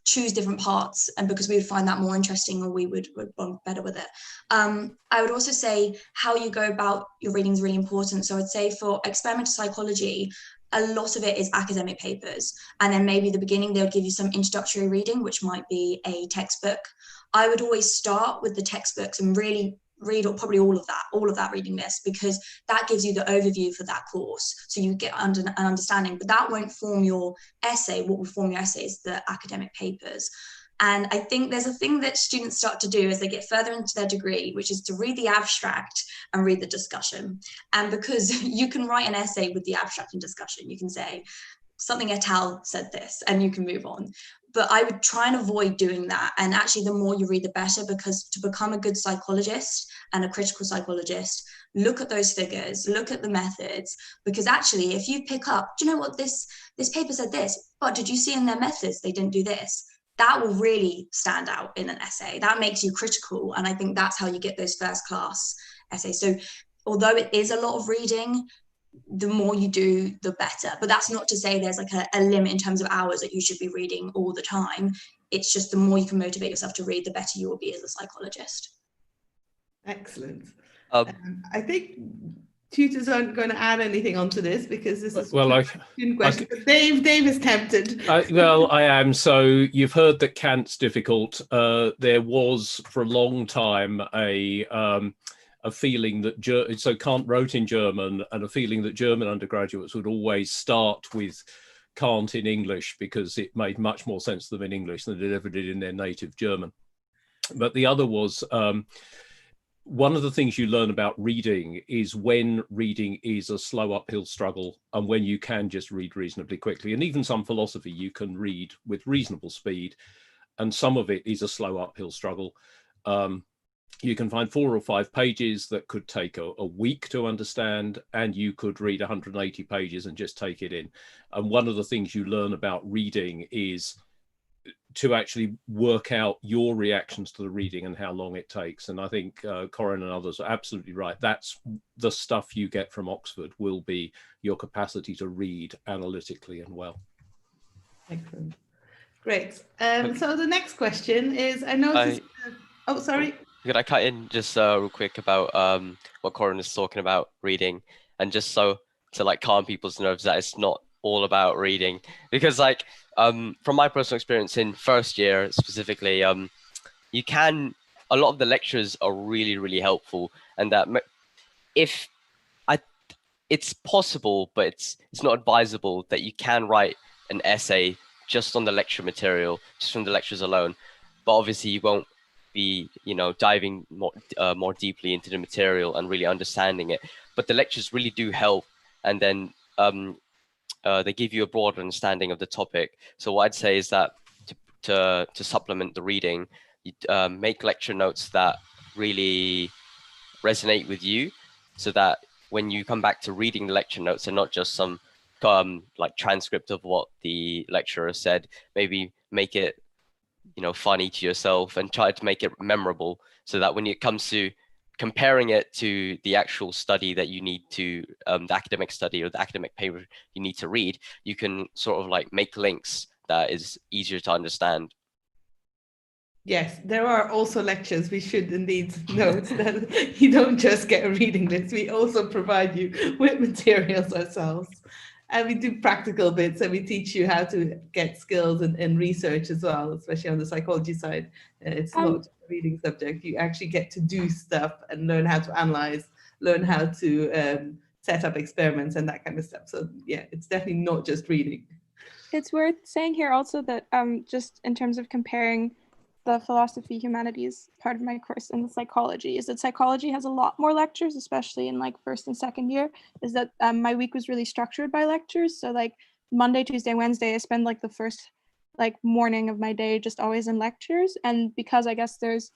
choose different parts, and because we would find that more interesting, or we would bond better with it. I would also say how you go about your reading is really important. So I'd say for experimental psychology, a lot of it is academic papers, and then maybe the beginning they'll give you some introductory reading, which might be a textbook. I would always start with the textbooks and really read probably all of that reading list, because that gives you the overview for that course, so you get an understanding. But that won't form your essay. What will form your essay is the academic papers. And I think there's a thing that students start to do as they get further into their degree, which is to read the abstract and read the discussion. And because you can write an essay with the abstract and discussion, you can say something et al. Said this, and you can move on. But I would try and avoid doing that. And actually, the more you read, the better, because to become a good psychologist and a critical psychologist, look at those figures, look at the methods, because actually, if you pick up, do you know what, this paper said this, but did you see in their methods, they didn't do this? That will really stand out in an essay. That makes you critical. And I think that's how you get those first class essays. So although it is a lot of reading, the more you do, the better. But that's not to say there's like a limit in terms of hours that you should be reading all the time. It's just the more you can motivate yourself to read, the better you will be as a psychologist. Excellent. I think tutors aren't going to add anything onto this, because this is a question. Dave is tempted. I am. So you've heard that Kant's difficult. There was for a long time a feeling that so Kant wrote in German, and a feeling that German undergraduates would always start with Kant in English, because it made much more sense to them in English than it ever did in their native German. But the other was, one of the things you learn about reading is when reading is a slow uphill struggle, and when you can just read reasonably quickly. And even some philosophy you can read with reasonable speed, and some of it is a slow uphill struggle. You can find 4 or 5 pages that could take a week to understand, and you could read 180 pages and just take it in. And one of the things you learn about reading is to actually work out your reactions to the reading and how long it takes. And I think Corinne and others are absolutely right. That's the stuff you get from Oxford, will be your capacity to read analytically and well. Excellent. Great. So the next question is, I noticed... oh, sorry. Could I cut in just real quick about what Corinne is talking about reading, and just so to like calm people's nerves that it's not all about reading, because like from my personal experience in first year specifically, a lot of the lectures are really, really helpful, and that it's possible, but it's not advisable that you can write an essay just on the lecture material, just from the lectures alone. But obviously you won't be, diving more deeply into the material and really understanding it. But the lectures really do help, and then they give you a broader understanding of the topic. So what I'd say is that to supplement the reading, you make lecture notes that really resonate with you, so that when you come back to reading the lecture notes, they're not just some like transcript of what the lecturer said. Maybe make it funny to yourself, and try to make it memorable, so that when it comes to comparing it to the actual study that you need to, the academic study or the academic paper you need to read, you can sort of like make links that is easier to understand. Yes, there are also lectures. We should indeed note that you don't just get a reading list. We also provide you with materials ourselves. And we do practical bits, and we teach you how to get skills in research as well, especially on the psychology side. It's not just a reading subject. You actually get to do stuff and learn how to analyze, learn how to set up experiments and that kind of stuff. So yeah, it's definitely not just reading. It's worth saying here also that just in terms of comparing the philosophy humanities part of my course and the psychology, is that psychology has a lot more lectures, especially in like first and second year, is that my week was really structured by lectures. So like Monday, Tuesday, Wednesday, I spend like the first like morning of my day just always in lectures. And because I guess there's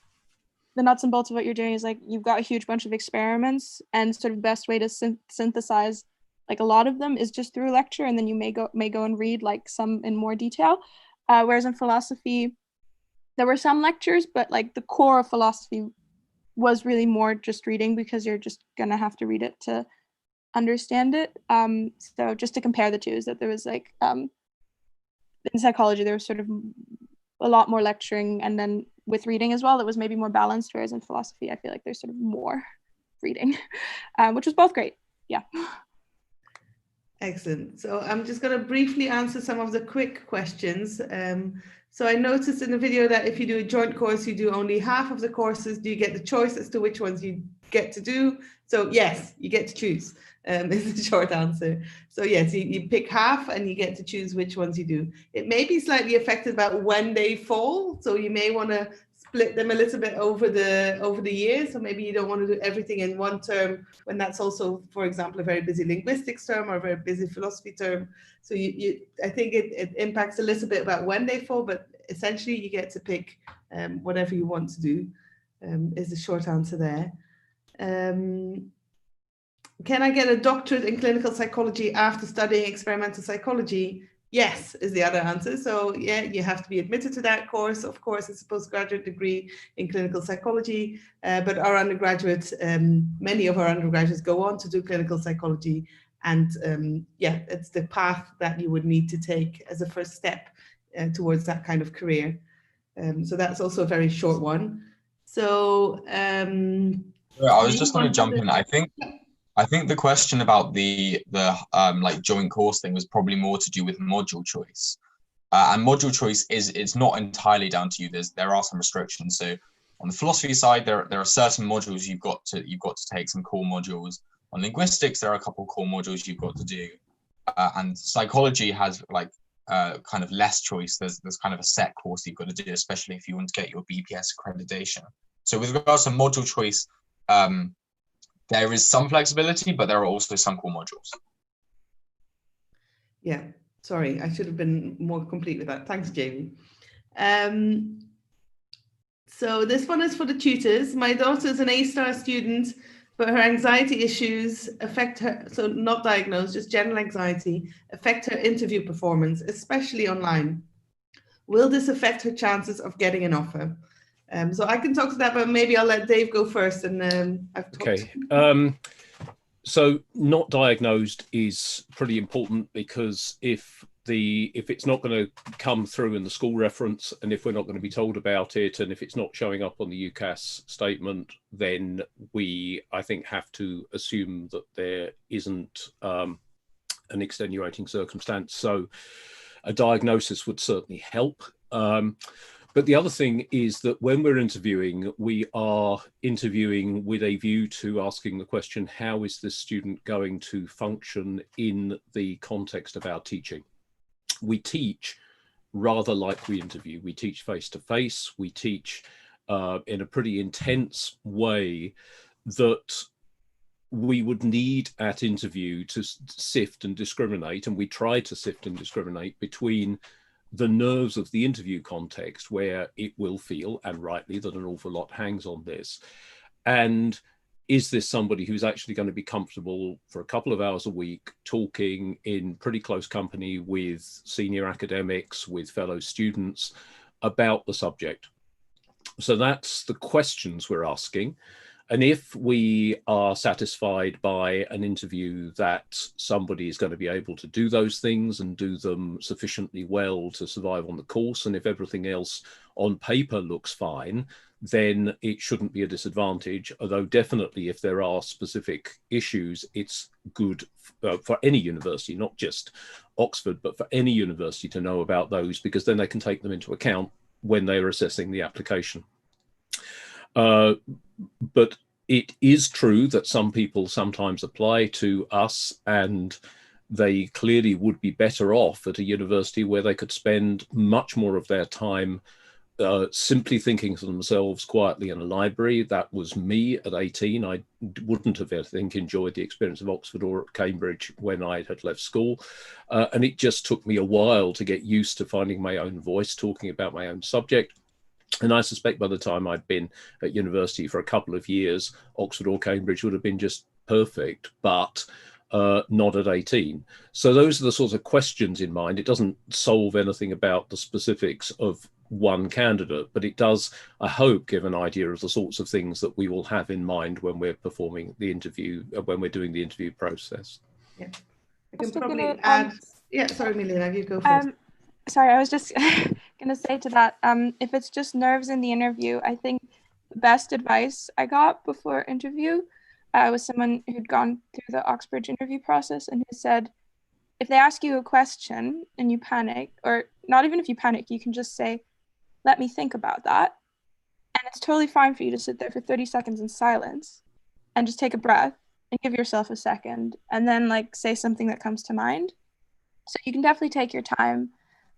the nuts and bolts of what you're doing is like you've got a huge bunch of experiments, and sort of the best way to synthesize like a lot of them is just through lecture, and then you may go and read like some in more detail. Whereas in philosophy, there were some lectures, but like the core of philosophy was really more just reading, because you're just gonna have to read it to understand it. So just to compare the two, is that there was like in psychology there was sort of a lot more lecturing, and then with reading as well that was maybe more balanced, whereas in philosophy I feel like there's sort of more reading, which was both great. Yeah. Excellent. So I'm just going to briefly answer some of the quick questions. So I noticed in the video that if you do a joint course, you do only half of the courses. Do you get the choice as to which ones you get to do? So yes, you get to choose, is the short answer. So yes, you pick half and you get to choose which ones you do. It may be slightly affected by when they fall. So you may want to split them a little bit over the year. So maybe you don't want to do everything in one term, when that's also, for example, a very busy linguistics term or a very busy philosophy term. So I think it impacts a little bit about when they fall, but essentially you get to pick whatever you want to do, is the short answer there. Can I get a doctorate in clinical psychology after studying experimental psychology? Yes, is the other answer. So yeah, you have to be admitted to that course. Of course, it's a postgraduate degree in clinical psychology, but our undergraduates, many of our undergraduates go on to do clinical psychology. And yeah, it's the path that you would need to take as a first step towards that kind of career. So that's also a very short one. So I was just going to jump in. I think the question about the like joint course thing was probably more to do with module choice, and module choice it's not entirely down to you. There are some restrictions. So on the philosophy side, there are certain modules you've got to take, some core modules. On linguistics, there are a couple of core modules you've got to do, and psychology has like kind of less choice. There's kind of a set course you've got to do, especially if you want to get your BPS accreditation. So with regards to module choice, there is some flexibility, but there are also some core modules. Yeah, sorry, I should have been more complete with that. Thanks, Jamie. So this one is for the tutors. My daughter is an A-star student, but her anxiety issues affect her, so not diagnosed, just general anxiety, affect her interview performance, especially online. Will this affect her chances of getting an offer? So I can talk to that, but maybe I'll let Dave go first. And I've talked. Okay. So not diagnosed is pretty important, because if it's not going to come through in the school reference, and if we're not going to be told about it, and if it's not showing up on the UCAS statement, then we, I think, have to assume that there isn't an extenuating circumstance. So a diagnosis would certainly help. But the other thing is that when we're interviewing, we are interviewing with a view to asking the question, how is this student going to function in the context of our teaching? We teach rather like we interview. We teach face-to-face. We teach in a pretty intense way that we would need at interview to sift and discriminate, and we try to sift and discriminate between the nerves of the interview context, where it will feel, and rightly, that an awful lot hangs on this. And is this somebody who's actually going to be comfortable for a couple of hours a week talking in pretty close company with senior academics, with fellow students, about the subject. So that's the questions we're asking. And if we are satisfied by an interview that somebody is going to be able to do those things and do them sufficiently well to survive on the course, and if everything else on paper looks fine, then it shouldn't be a disadvantage. Although definitely if there are specific issues, it's good for any university, not just Oxford, but for any university to know about those, because then they can take them into account when they are assessing the application. But it is true that some people sometimes apply to us and they clearly would be better off at a university where they could spend much more of their time simply thinking to themselves quietly in a library. That was me at 18. I wouldn't have, I think, enjoyed the experience of Oxford or Cambridge when I had left school. And it just took me a while to get used to finding my own voice, talking about my own subject. And I suspect by the time I'd been at university for a couple of years, Oxford or Cambridge would have been just perfect, but not at 18. So those are the sorts of questions in mind. It doesn't solve anything about the specifics of one candidate, but it does, I hope, give an idea of the sorts of things that we will have in mind when we're performing the interview, when we're doing the interview process. Yeah, I can probably add. Yeah, sorry, Nele, you go first. Sorry, I was just going to say to that, if it's just nerves in the interview, I think the best advice I got before interview was someone who'd gone through the Oxbridge interview process and who said, if they ask you a question and you panic, or not even if you panic, you can just say, let me think about that. And it's totally fine for you to sit there for 30 seconds in silence and just take a breath and give yourself a second and then like say something that comes to mind. So you can definitely take your time.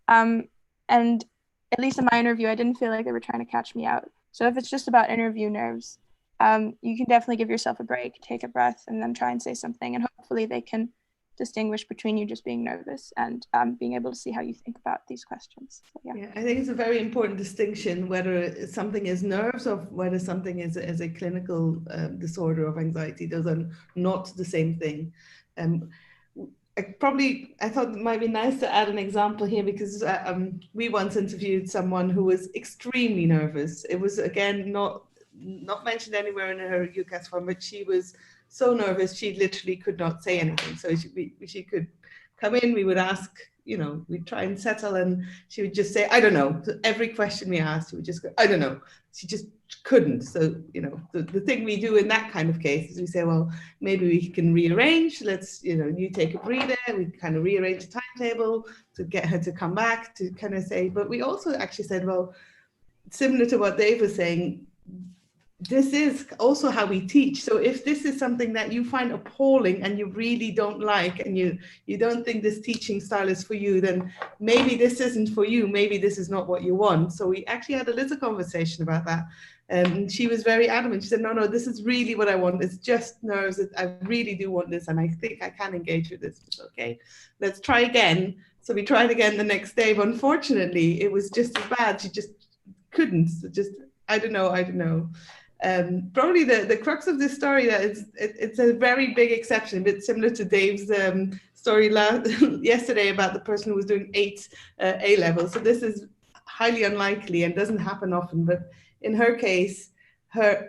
And at least in my interview, I didn't feel like they were trying to catch me out. So if it's just about interview nerves, you can definitely give yourself a break, take a breath, and then try and say something. And hopefully they can distinguish between you just being nervous and being able to see how you think about these questions. So, yeah. I think it's a very important distinction whether something is nerves or whether something is a clinical disorder of anxiety. Those are not the same thing. I thought it might be nice to add an example here because we once interviewed someone who was extremely nervous. It was, again, not mentioned anywhere in her UCAS form, but she was so nervous she literally could not say anything. So she could come in, we would ask, we'd try and settle, and she would just say, I don't know. So every question we asked, she would just go, I don't know. She just couldn't. So, the thing we do in that kind of case is we say, well, maybe we can rearrange. Let's, you take a breather. We kind of rearrange the timetable to get her to come back to kind of say, but we also actually said, well, similar to what Dave was saying, this is also how we teach. So if this is something that you find appalling and you really don't like, and you don't think this teaching style is for you, then maybe this isn't for you. Maybe this is not what you want. So we actually had a little conversation about that. And she was very adamant. She said, no, this is really what I want. It's just nerves. I really do want this. And I think I can engage with this. It's okay, let's try again. So we tried again the next day. But unfortunately, it was just as bad. She just couldn't. I don't know. Probably the crux of this story, that it's a very big exception, a bit similar to Dave's story yesterday about the person who was doing 8 A levels. So this is highly unlikely and doesn't happen often. But in her case,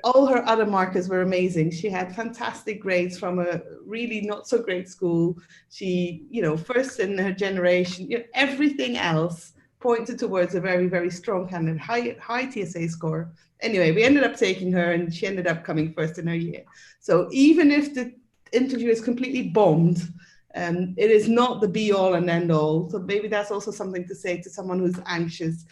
all her other markers were amazing. She had fantastic grades from a really not so great school. She, first in her generation. Everything else pointed towards a very, very strong candidate, high TSA score. Anyway, we ended up taking her and she ended up coming first in her year. So even if the interview is completely bombed, it is not the be all and end all. So maybe that's also something to say to someone who's anxious.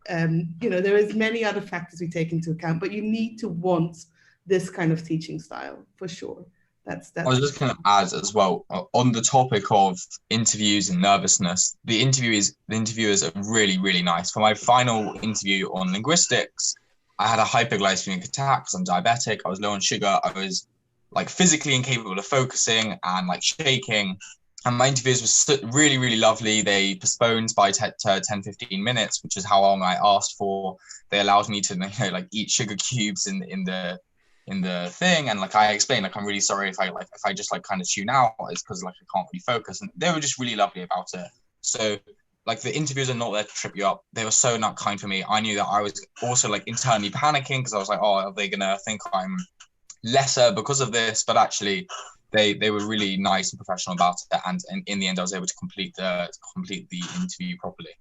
There is many other factors we take into account, but you need to want this kind of teaching style for sure. That's I was just going to add as well, on the topic of interviews and nervousness, the interviewers are really, really nice. For my final interview on linguistics, I had a hypoglycemic attack because I'm diabetic. I was low on sugar. I was like physically incapable of focusing and like shaking. And my interviews were really, really lovely. They postponed by 10-15 minutes, which is how long I asked for. They allowed me to eat sugar cubes in the thing, and I explained I'm really sorry if I just kind of tune out, it's because I can't really focus, and they were just really lovely about it. So like the interviews are not there to trip you up. They were so not kind for me. I knew that I was also like internally panicking because I was like, oh, are they gonna think I'm lesser because of this? But actually, they were really nice and professional about it, and in the end, I was able to complete the interview properly.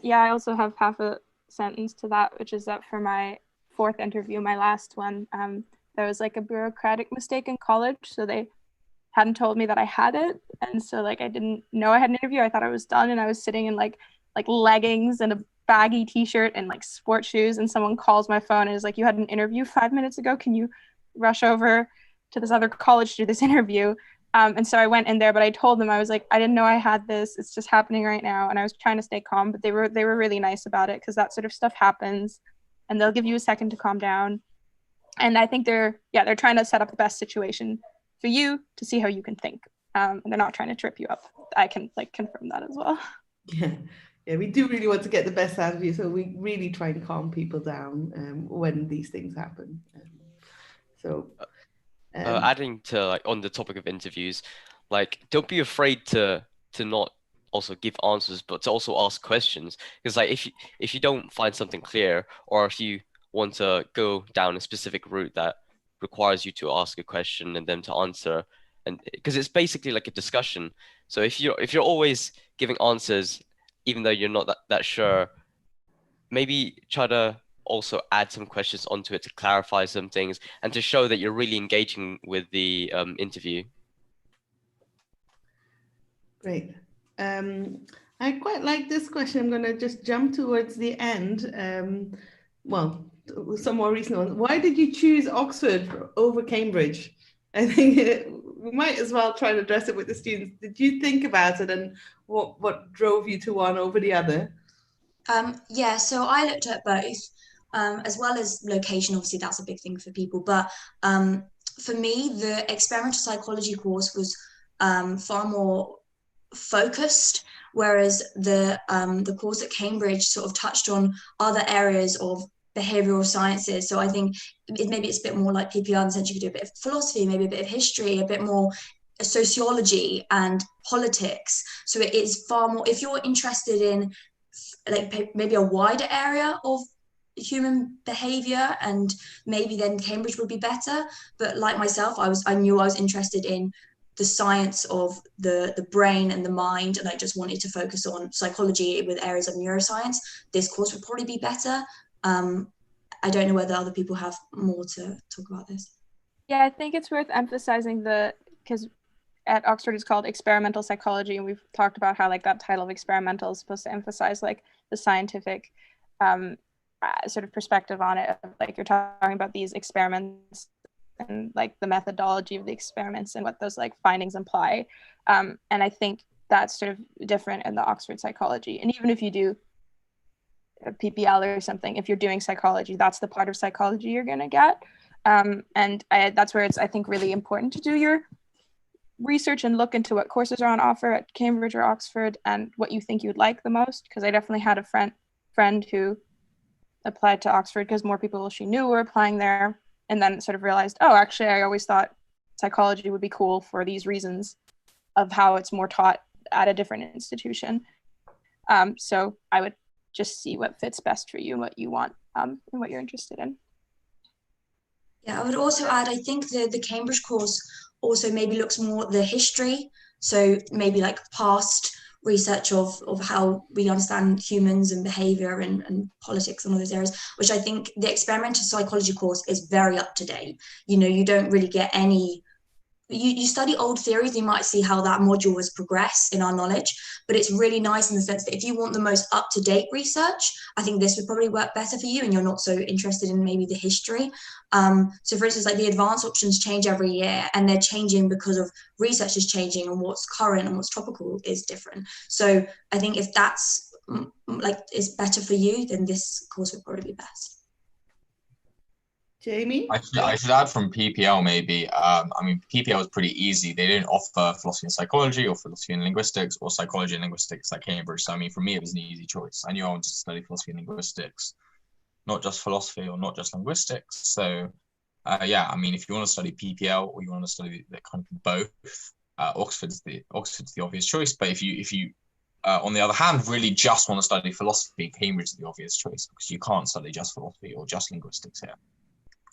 Yeah, I also have half a sentence to that, which is that for my fourth interview, my last one, there was like a bureaucratic mistake in college, so they hadn't told me that I had it, and so like I didn't know I had an interview. I thought I was done, and I was sitting in like leggings and a baggy t-shirt and like sports shoes, and someone calls my phone and is like, you had an interview 5 minutes ago, can you rush over to this other college to do this interview? And so I went in there, but I told them, I was like, I didn't know I had this, it's just happening right now. And I was trying to stay calm, but they were really nice about it, because that sort of stuff happens and they'll give you a second to calm down. And I think they're trying to set up the best situation for you to see how you can think. And they're not trying to trip you up. I can like confirm that as well. Yeah, we do really want to get the best out of you, so we really try and calm people down when these things happen. Adding to like on the topic of interviews, like don't be afraid to not also give answers, but to also ask questions. Because like if you don't find something clear, or if you want to go down a specific route that requires you to ask a question and then to answer, and because it's basically like a discussion. So if you're always giving answers even though you're not that sure, maybe try to also add some questions onto it to clarify some things and to show that you're really engaging with the interview. Great. I quite like this question. I'm going to just jump towards the end. Well, some more recent ones. Why did you choose Oxford over Cambridge? I think we might as well try to address it with the students. Did you think about it, and what drove you to one over the other? Yeah, so I looked at both, as well as location. Obviously, that's a big thing for people. But for me, the experimental psychology course was far more focused, whereas the course at Cambridge sort of touched on other areas of behavioral sciences. So I think maybe it's a bit more like PPR in the sense you could do a bit of philosophy, maybe a bit of history, a bit more sociology and politics. So it is far more, if you're interested in like maybe a wider area of human behavior, and maybe then Cambridge would be better. But like myself, I knew I was interested in the science of the brain and the mind, and I just wanted to focus on psychology with areas of neuroscience. This course would probably be better. I don't know whether other people have more to talk about this. Yeah, I think it's worth emphasizing because at Oxford it's called experimental psychology, and we've talked about how like that title of experimental is supposed to emphasize like the scientific sort of perspective on it. Like you're talking about these experiments and like the methodology of the experiments and what those like findings imply. And I think that's sort of different in the Oxford psychology. And even if you do a PPL or something, if you're doing psychology, that's the part of psychology you're going to get. And that's where it's, I think, really important to do your research and look into what courses are on offer at Cambridge or Oxford and what you think you would like the most. Because I definitely had a friend who applied to Oxford because more people she knew were applying there, and then sort of realized, oh, actually, I always thought psychology would be cool for these reasons of how it's more taught at a different institution. So I would just see what fits best for you and what you want and what you're interested in. Yeah, I would also add, I think the Cambridge course also maybe looks more at the history. So maybe like past research of how we understand humans and behavior and politics and all those areas, which I think the experimental psychology course is very up to date. You know, you don't really get any, you study old theories, you might see how that module has progressed in our knowledge, but it's really nice in the sense that if you want the most up-to-date research, I think this would probably work better for you, and you're not so interested in maybe the history. So for instance, like the advanced options change every year, and they're changing because of research is changing, and what's current and what's topical is different. So I think if that's like is better for you, then this course would probably be best. Jamie? I should add from PPL maybe. I mean, PPL is pretty easy. They didn't offer philosophy and psychology or philosophy and linguistics or psychology and linguistics like Cambridge. So I mean, for me, it was an easy choice. I knew I wanted to study philosophy and linguistics, not just philosophy or not just linguistics. So yeah, I mean, if you want to study PPL or you want to study the kind of both, Oxford's the obvious choice. But if you on the other hand, really just want to study philosophy, Cambridge is the obvious choice, because you can't study just philosophy or just linguistics here.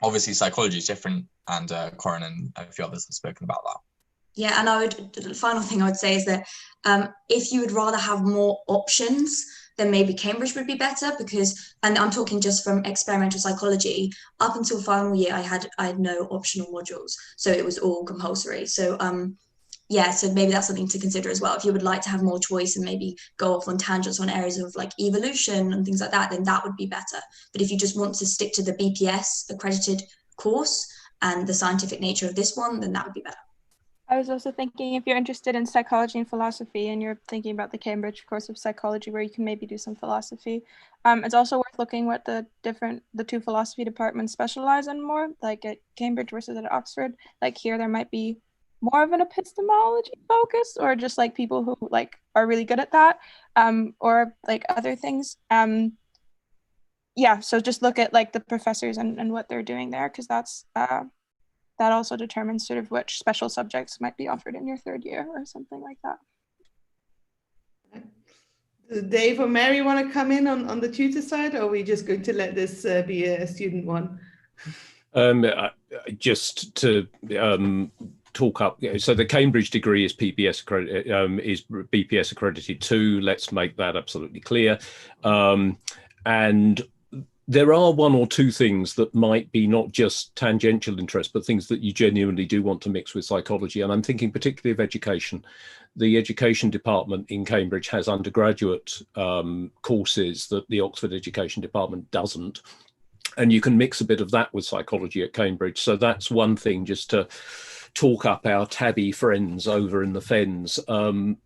Obviously, psychology is different, and Corin and a few others have spoken about that. Yeah, and the final thing I would say is that if you would rather have more options, then maybe Cambridge would be better, because, and I'm talking just from experimental psychology, up until final year, I had no optional modules, so it was all compulsory. So yeah, so maybe that's something to consider as well. If you would like to have more choice and maybe go off on tangents on areas of like evolution and things like that, then that would be better. But if you just want to stick to the BPS accredited course and the scientific nature of this one, then that would be better. I was also thinking, if you're interested in psychology and philosophy and you're thinking about the Cambridge course of psychology where you can maybe do some philosophy, it's also worth looking what the two philosophy departments specialize in more, like at Cambridge versus at Oxford. Like here, there might be more of an epistemology focus, or just like people who like are really good at that, or like other things. Yeah, so just look at like the professors and what they're doing there, because that's that also determines sort of which special subjects might be offered in your third year or something like that. Do Dave or Mary want to come in on the tutor side, or are we just going to let this be a student one? Just to talk up, so the Cambridge degree is BPS accredited too. Let's make that absolutely clear. And there are one or two things that might be not just tangential interest, but things that you genuinely do want to mix with psychology. And I'm thinking particularly of education. The education department in Cambridge has undergraduate courses that the Oxford education department doesn't. And you can mix a bit of that with psychology at Cambridge. So that's one thing, just to talk up our tabby friends over in the Fens.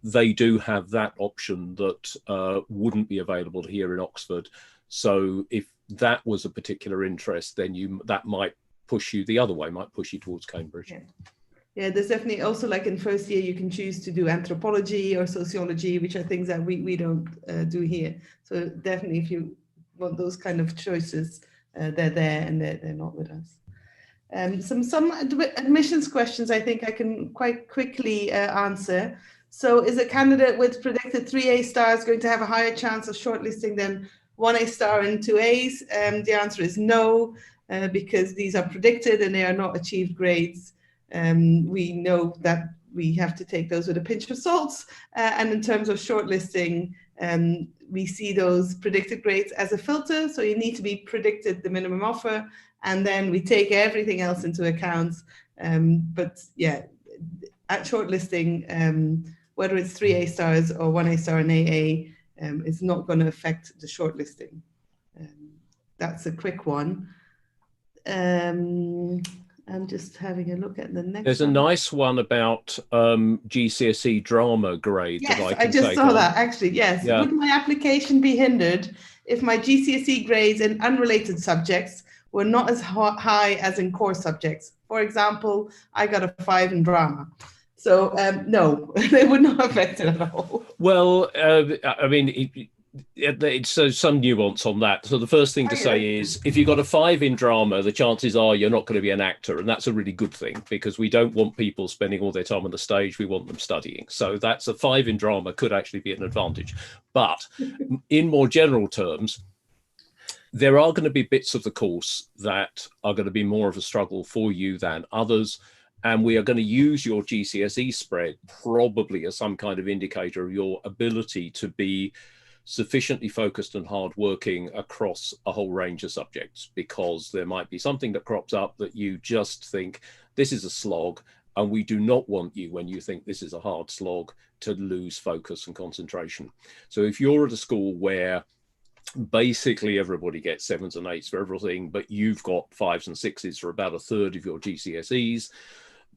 They do have that option that wouldn't be available here in Oxford. So if that was a particular interest, then that might push you the other way, might push you towards Cambridge. Yeah, there's definitely also, like in first year, you can choose to do anthropology or sociology, which are things that we don't do here. So definitely, if you want those kind of choices, they're there and they're not with us. Some admissions questions I think I can quite quickly answer. So is a candidate with predicted 3A stars going to have a higher chance of shortlisting than 1A star and 2As? The answer is no, because these are predicted and they are not achieved grades. We know that we have to take those with a pinch of salt. And in terms of shortlisting, we see those predicted grades as a filter. So you need to be predicted the minimum offer, and then we take everything else into account. But yeah, at shortlisting, whether it's 3A stars or 1A star and AA, is not going to affect the shortlisting. That's a quick one. I'm just having a look at the next There's one. a nice one about GCSE drama grade that I can just take saw on. that actually, yes. Yeah. Would my application be hindered if my GCSE grades in unrelated subjects were not as high as in core subjects? For example, I got a 5 in drama. So no, they would not affect it at all. Well, I mean, it's some nuance on that. So the first thing to say is, if you got a 5 in drama, the chances are you're not going to be an actor, and that's a really good thing, because we don't want people spending all their time on the stage. We want them studying. So that's a 5 in drama could actually be an advantage. But in more general terms, there are going to be bits of the course that are going to be more of a struggle for you than others. And we are going to use your GCSE spread probably as some kind of indicator of your ability to be sufficiently focused and hardworking across a whole range of subjects, because there might be something that crops up that you just think this is a slog, and we do not want you, when you think this is a hard slog, to lose focus and concentration. So if you're at a school where basically everybody gets 7s and 8s for everything, but you've got 5s and 6s for about a third of your GCSEs,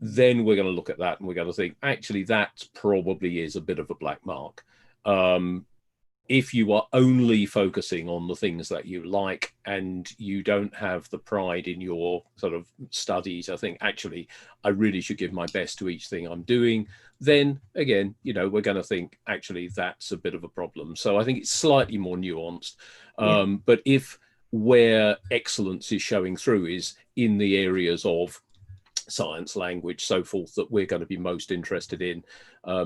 then we're going to look at that and we're going to think, actually, that probably is a bit of a black mark. If you are only focusing on the things that you like and you don't have the pride in your sort of studies, I think, actually, I really should give my best to each thing I'm doing, then again, you know, we're going to think, actually, that's a bit of a problem. So I think it's slightly more nuanced. But if where excellence is showing through is in the areas of science, language, so forth, that we're going to be most interested in.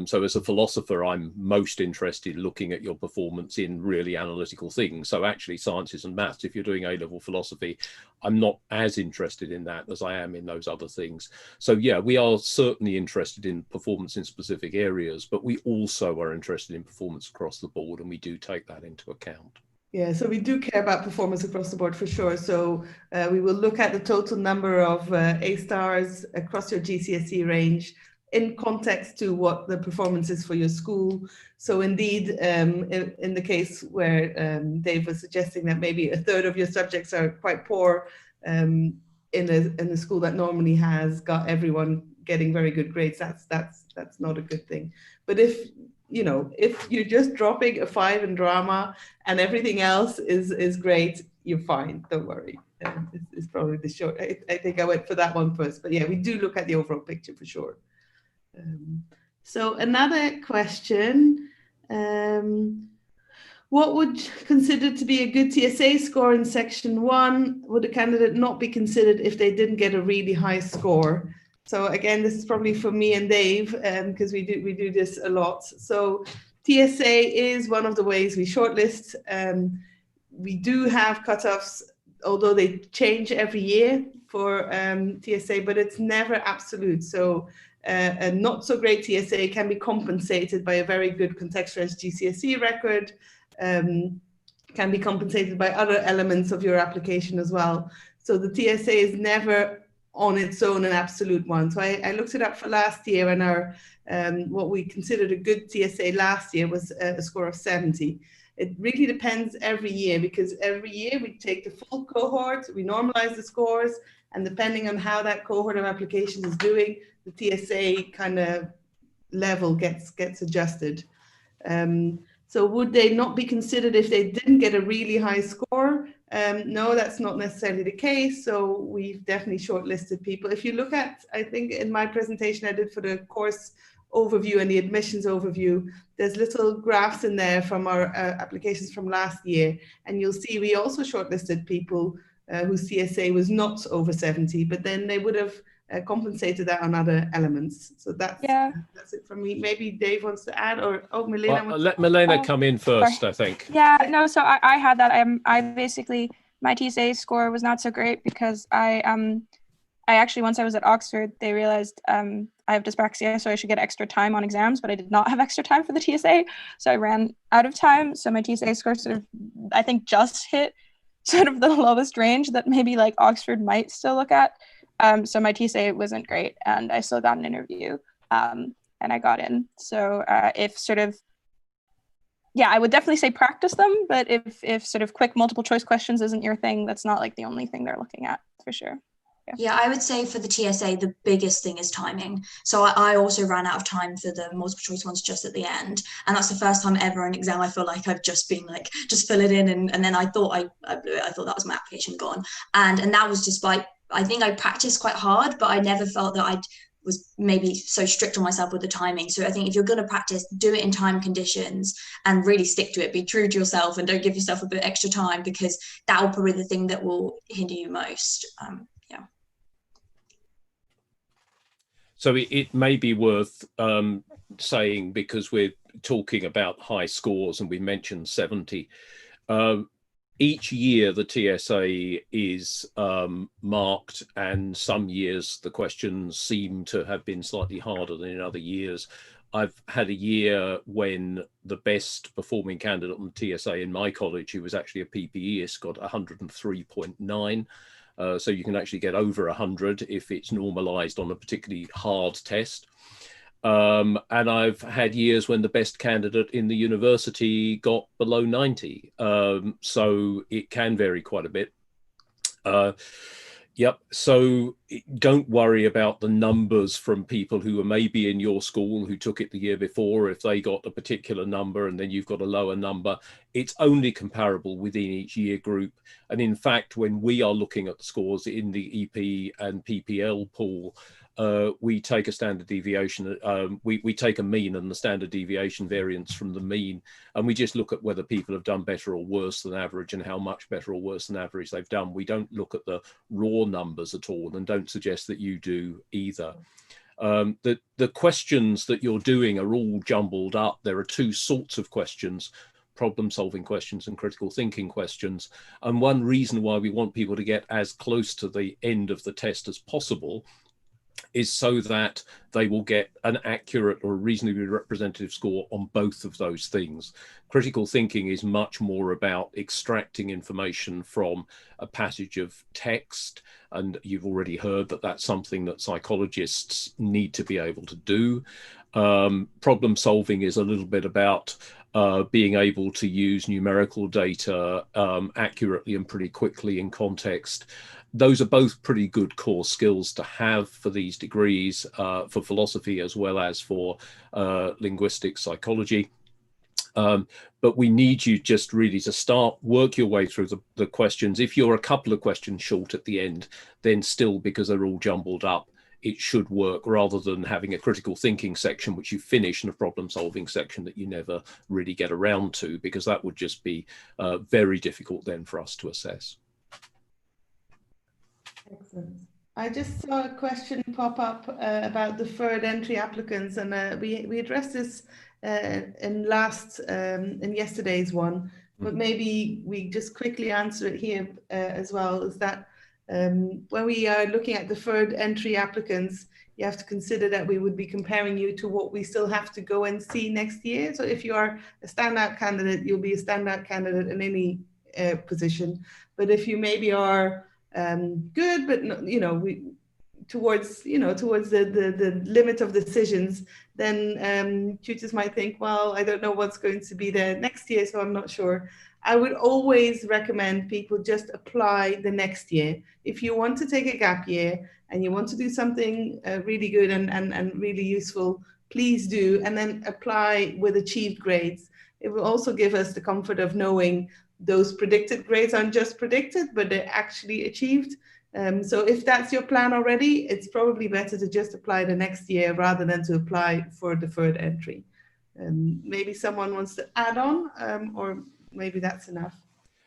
So as a philosopher, I'm most interested in looking at your performance in really analytical things. So actually sciences and maths, if you're doing A-level philosophy, I'm not as interested in that as I am in those other things. So yeah, we are certainly interested in performance in specific areas, but we also are interested in performance across the board, and we do take that into account. Yeah, so we do care about performance across the board for sure. So we will look at the total number of A stars across your GCSE range in context to what the performance is for your school. So indeed, in the case where Dave was suggesting that maybe a third of your subjects are quite poor in a school that normally has got everyone getting very good grades, that's not a good thing. But if you're just dropping a 5 in drama and everything else is great, you're fine. Don't worry. It's probably the short. I think I went for that one first. But yeah, we do look at the overall picture for sure. So another question. What would consider to be a good TSA score in section 1? Would a candidate not be considered if they didn't get a really high score? So again, this is probably for me and Dave, because we do this a lot. So TSA is one of the ways we shortlist. We do have cutoffs, although they change every year for TSA, but it's never absolute. So a not so great TSA can be compensated by a very good contextualized GCSE record, can be compensated by other elements of your application as well. So the TSA is never on its own an absolute one. So I looked it up for last year, and our what we considered a good TSA last year was a score of 70. It really depends every year, because every year we take the full cohort, we normalize the scores, and depending on how that cohort of applications is doing, the TSA kind of level gets adjusted. So would they not be considered if they didn't get a really high score? No, that's not necessarily the case. So we've definitely shortlisted people. If you look at, I think in my presentation I did for the course overview and the admissions overview, there's little graphs in there from our applications from last year. And you'll see we also shortlisted people whose CSA was not over 70, but then they would have compensated that on other elements. So that's it from me. Maybe Dave wants to add, or Milena. Well, let Milena come in first, sorry. I think. Yeah, no, so I had that. I basically, my TSA score was not so great because I actually, once I was at Oxford, they realized I have dyspraxia, so I should get extra time on exams, but I did not have extra time for the TSA, so I ran out of time. So my TSA score sort of, I think, just hit sort of the lowest range that maybe like Oxford might still look at. So my TSA wasn't great, and I still got an interview, and I got in. So if sort of, yeah, I would definitely say practice them, but if sort of quick multiple choice questions isn't your thing, that's not like the only thing they're looking at, for sure. Yeah, I would say for the TSA, the biggest thing is timing. So I also ran out of time for the multiple choice ones just at the end. And that's the first time ever in an exam I feel like I've just been like, just fill it in. And then I thought I blew it. I thought that was my application gone. And that was just by, I think I practiced quite hard, but I never felt that I was maybe so strict on myself with the timing. So I think if you're going to practice, do it in time conditions and really stick to it. Be true to yourself and don't give yourself a bit extra time, because that will probably be the thing that will hinder you most. So it may be worth saying, because we're talking about high scores and we mentioned 70, each year the TSA is marked, and some years the questions seem to have been slightly harder than in other years. I've had a year when the best performing candidate on the TSA in my college, who was actually a PPEist, got 103.9. So you can actually get over 100 if it's normalized on a particularly hard test. And I've had years when the best candidate in the university got below 90. So it can vary quite a bit. Yep. So don't worry about the numbers from people who are maybe in your school who took it the year before. If they got a particular number and then you've got a lower number, it's only comparable within each year group. And in fact, when we are looking at the scores in the EP and PPL pool, we take a standard deviation, we take a mean and the standard deviation variance from the mean, and we just look at whether people have done better or worse than average and how much better or worse than average they've done. We don't look at the raw numbers at all, and don't suggest that you do either. The questions that you're doing are all jumbled up. There are two sorts of questions: problem solving questions and critical thinking questions. And one reason why we want people to get as close to the end of the test as possible is so that they will get an accurate or reasonably representative score on both of those things. Critical thinking is much more about extracting information from a passage of text, and you've already heard that that's something that psychologists need to be able to do. Problem solving is a little bit about being able to use numerical data accurately and pretty quickly in context. Those are both pretty good core skills to have for these degrees, for philosophy as well as for linguistics, psychology. But we need you just really to start, work your way through the questions. If you're a couple of questions short at the end, then still, because they're all jumbled up, it should work, rather than having a critical thinking section which you finish and a problem solving section that you never really get around to, because that would just be very difficult then for us to assess. Excellent. I just saw a question pop up about the third entry applicants, and we addressed this in yesterday's one, but maybe we just quickly answer it here as well. Is that when we are looking at the third entry applicants, you have to consider that we would be comparing you to what we still have to go and see next year. So if you are a standout candidate, you'll be a standout candidate in any position. But if you maybe are good, but towards the limit of decisions, then tutors might think, well, I don't know what's going to be there next year, so I'm not sure. I would always recommend people just apply the next year. If you want to take a gap year and you want to do something really good and really useful, please do, and then apply with achieved grades. It will also give us the comfort of knowing those predicted grades aren't just predicted, but they're actually achieved. So if that's your plan already, it's probably better to just apply the next year rather than to apply for the third entry. Maybe someone wants to add on, or maybe that's enough.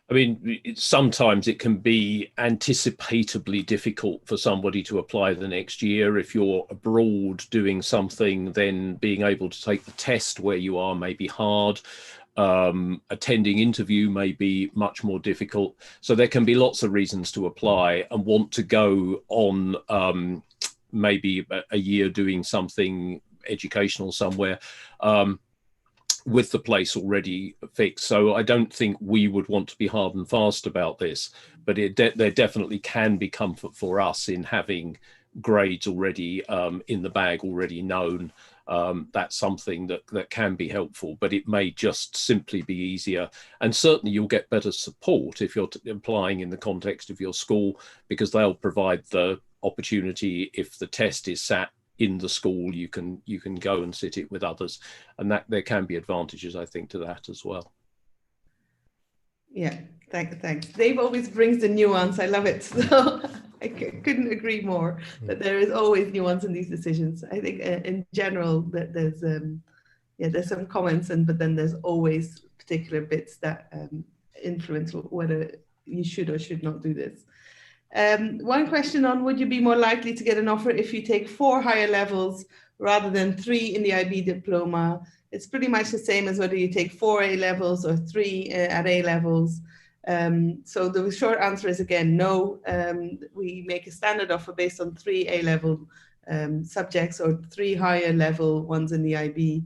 I mean, sometimes it can be anticipatably difficult for somebody to apply the next year. If you're abroad doing something, then being able to take the test where you are may be hard. Attending interview may be much more difficult. So there can be lots of reasons to apply and want to go on maybe a year doing something educational somewhere with the place already fixed. So I don't think we would want to be hard and fast about this, but there definitely can be comfort for us in having grades already in the bag, already known. That's something that can be helpful, but it may just simply be easier. And certainly you'll get better support if you're applying in the context of your school, because they'll provide the opportunity. If the test is sat in the school, you can go and sit it with others, and that there can be advantages, I think, to that as well. Yeah, thanks. Dave always brings the nuance. I love it. So I couldn't agree more that there is always nuance in these decisions. I think in general that there's some comments, but then there's always particular bits that influence whether you should or should not do this. One question on: would you be more likely to get an offer if you take 4 higher levels rather than 3 in the IB diploma? It's pretty much the same as whether you take 4 A levels or 3 at A levels. So the short answer is, again, no. We make a standard offer based on 3 A level subjects or 3 higher level ones in the IB.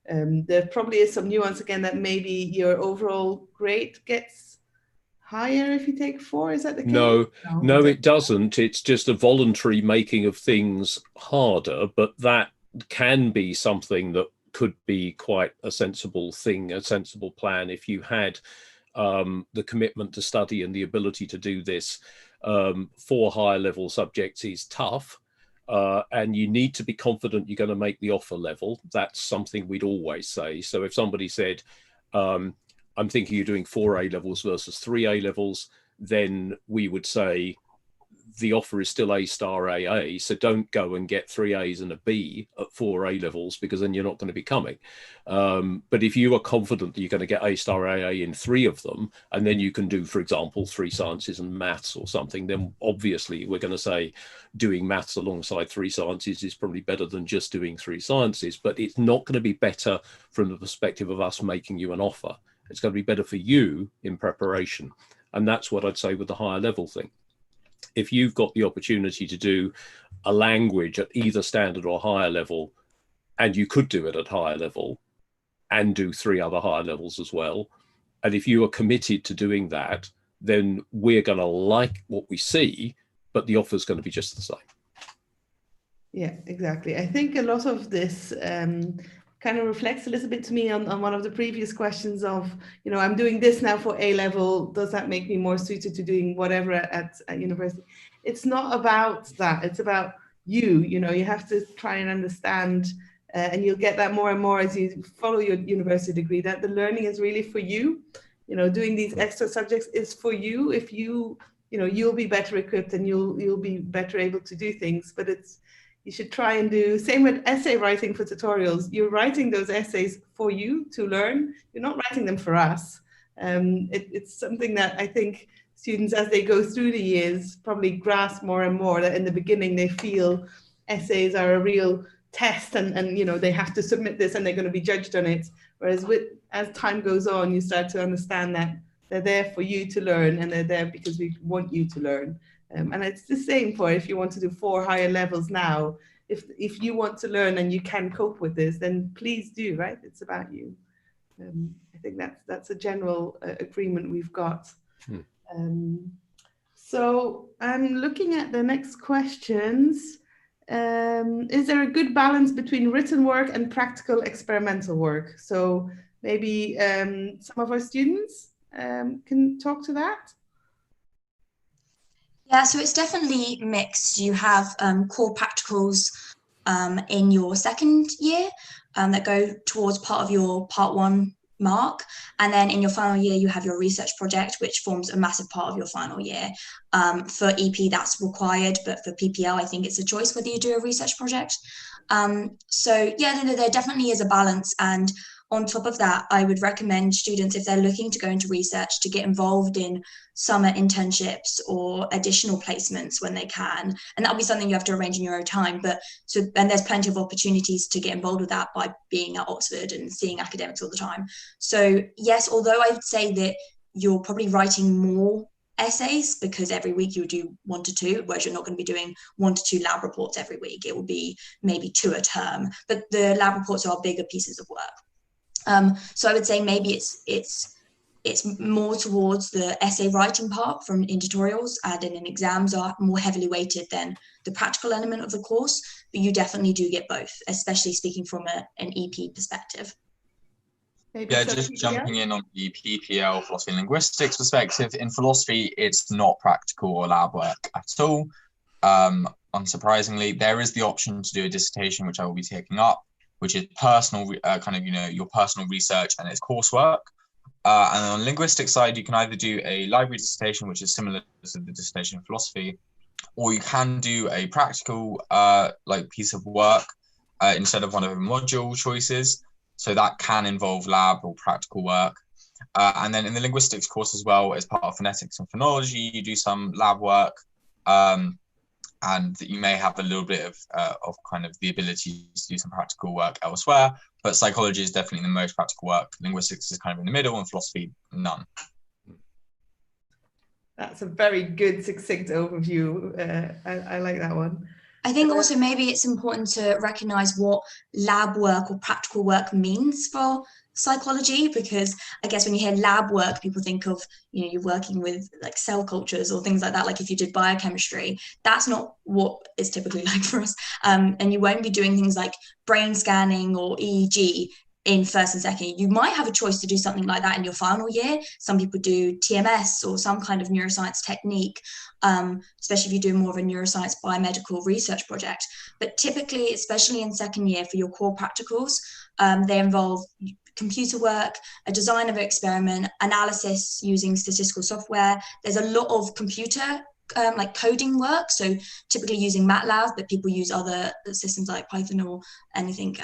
There probably is some nuance, again, that maybe your overall grade gets higher if you take 4. Is that the case? No, it doesn't. It's just a voluntary making of things harder, but that can be something that could be quite a sensible thing, a sensible plan. If you had the commitment to study and the ability to do this, 4 higher level subjects is tough, and you need to be confident you're going to make the offer level. That's something we'd always say. So if somebody said, I'm thinking you're doing 4 A levels versus 3 A levels, then we would say the offer is still A star AA. So don't go and get 3 A's and a B at 4 A levels, because then you're not going to be coming. But if you are confident that you're going to get A star AA in 3 of them, and then you can do, for example, 3 sciences and maths or something, then obviously we're going to say doing maths alongside 3 sciences is probably better than just doing 3 sciences. But it's not going to be better from the perspective of us making you an offer. It's going to be better for you in preparation. And that's what I'd say with the higher level thing. If you've got the opportunity to do a language at either standard or higher level, and you could do it at higher level and do 3 other higher levels as well, and if you are committed to doing that, then we're going to like what we see, but the offer is going to be just the same. Yeah, exactly. I think a lot of this kind of reflects a little bit to me on one of the previous questions of, you know, I'm doing this now for A level. Does that make me more suited to doing whatever at university? It's not about that. It's about you. You know, you have to try and understand, and you'll get that more and more as you follow your university degree, that the learning is really for you. You know, doing these extra subjects is for you. If you know, you'll be better equipped and you'll be better able to do things. But you should try and do, same with essay writing for tutorials. You're writing those essays for you to learn. You're not writing them for us. It's something that I think students, as they go through the years, probably grasp more and more, that in the beginning they feel essays are a real test and you know, they have to submit this and they're going to be judged on it. Whereas as time goes on, you start to understand that they're there for you to learn, and they're there because we want you to learn. And it's the same for if you want to do 4 higher levels now. If you want to learn and you can cope with this, then please do, right? It's about you. I think that's a general agreement we've got. So I'm looking at the next questions. Is there a good balance between written work and practical experimental work? So maybe some of our students can talk to that. Yeah, so it's definitely mixed. You have core practicals in your second year that go towards part of your part 1 mark. And then in your final year, you have your research project, which forms a massive part of your final year. For EP, that's required, but for PPL, I think it's a choice whether you do a research project. So yeah, no, there definitely is a balance. And on top of that, I would recommend students, if they're looking to go into research, to get involved in summer internships or additional placements when they can. And that'll be something you have to arrange in your own time. And there's plenty of opportunities to get involved with that by being at Oxford and seeing academics all the time. So yes, although I would say that you're probably writing more essays, because every week you would do 1 to 2, whereas you're not going to be doing 1 to 2 lab reports every week. It will be maybe 2 a term, but the lab reports are bigger pieces of work. So I would say maybe it's more towards the essay writing part from in tutorials, and in exams are more heavily weighted than the practical element of the course, but you definitely do get both, especially speaking from an EP perspective. Yeah, just jumping in on the PPL philosophy and linguistics perspective, in philosophy, it's not practical or lab work at all. Unsurprisingly, there is the option to do a dissertation, which I will be taking up, which is personal, your personal research and its coursework. And on the linguistics side, you can either do a library dissertation, which is similar to the dissertation in philosophy, or you can do a practical piece of work instead of one of the module choices. So that can involve lab or practical work. And then in the linguistics course as well, as part of phonetics and phonology, you do some lab work. And you may have a little bit of kind of the ability to do some practical work elsewhere, but psychology is definitely the most practical work. Linguistics is kind of in the middle, and philosophy, none. That's a very good, succinct overview. I like that one. I think also maybe it's important to recognize what lab work or practical work means for psychology, because I guess when you hear lab work, people think of, you're working with like cell cultures or things like that. Like if you did biochemistry, that's not what it's typically like for us. And you won't be doing things like brain scanning or EEG in first and second. You might have a choice to do something like that in your final year. Some people do TMS or some kind of neuroscience technique, especially if you do more of a neuroscience biomedical research project. But typically, especially in second year for your core practicals, they involve computer work, a design of an experiment, analysis using statistical software. There's a lot of computer like coding work. So typically using MATLAB, but people use other systems like Python or anything.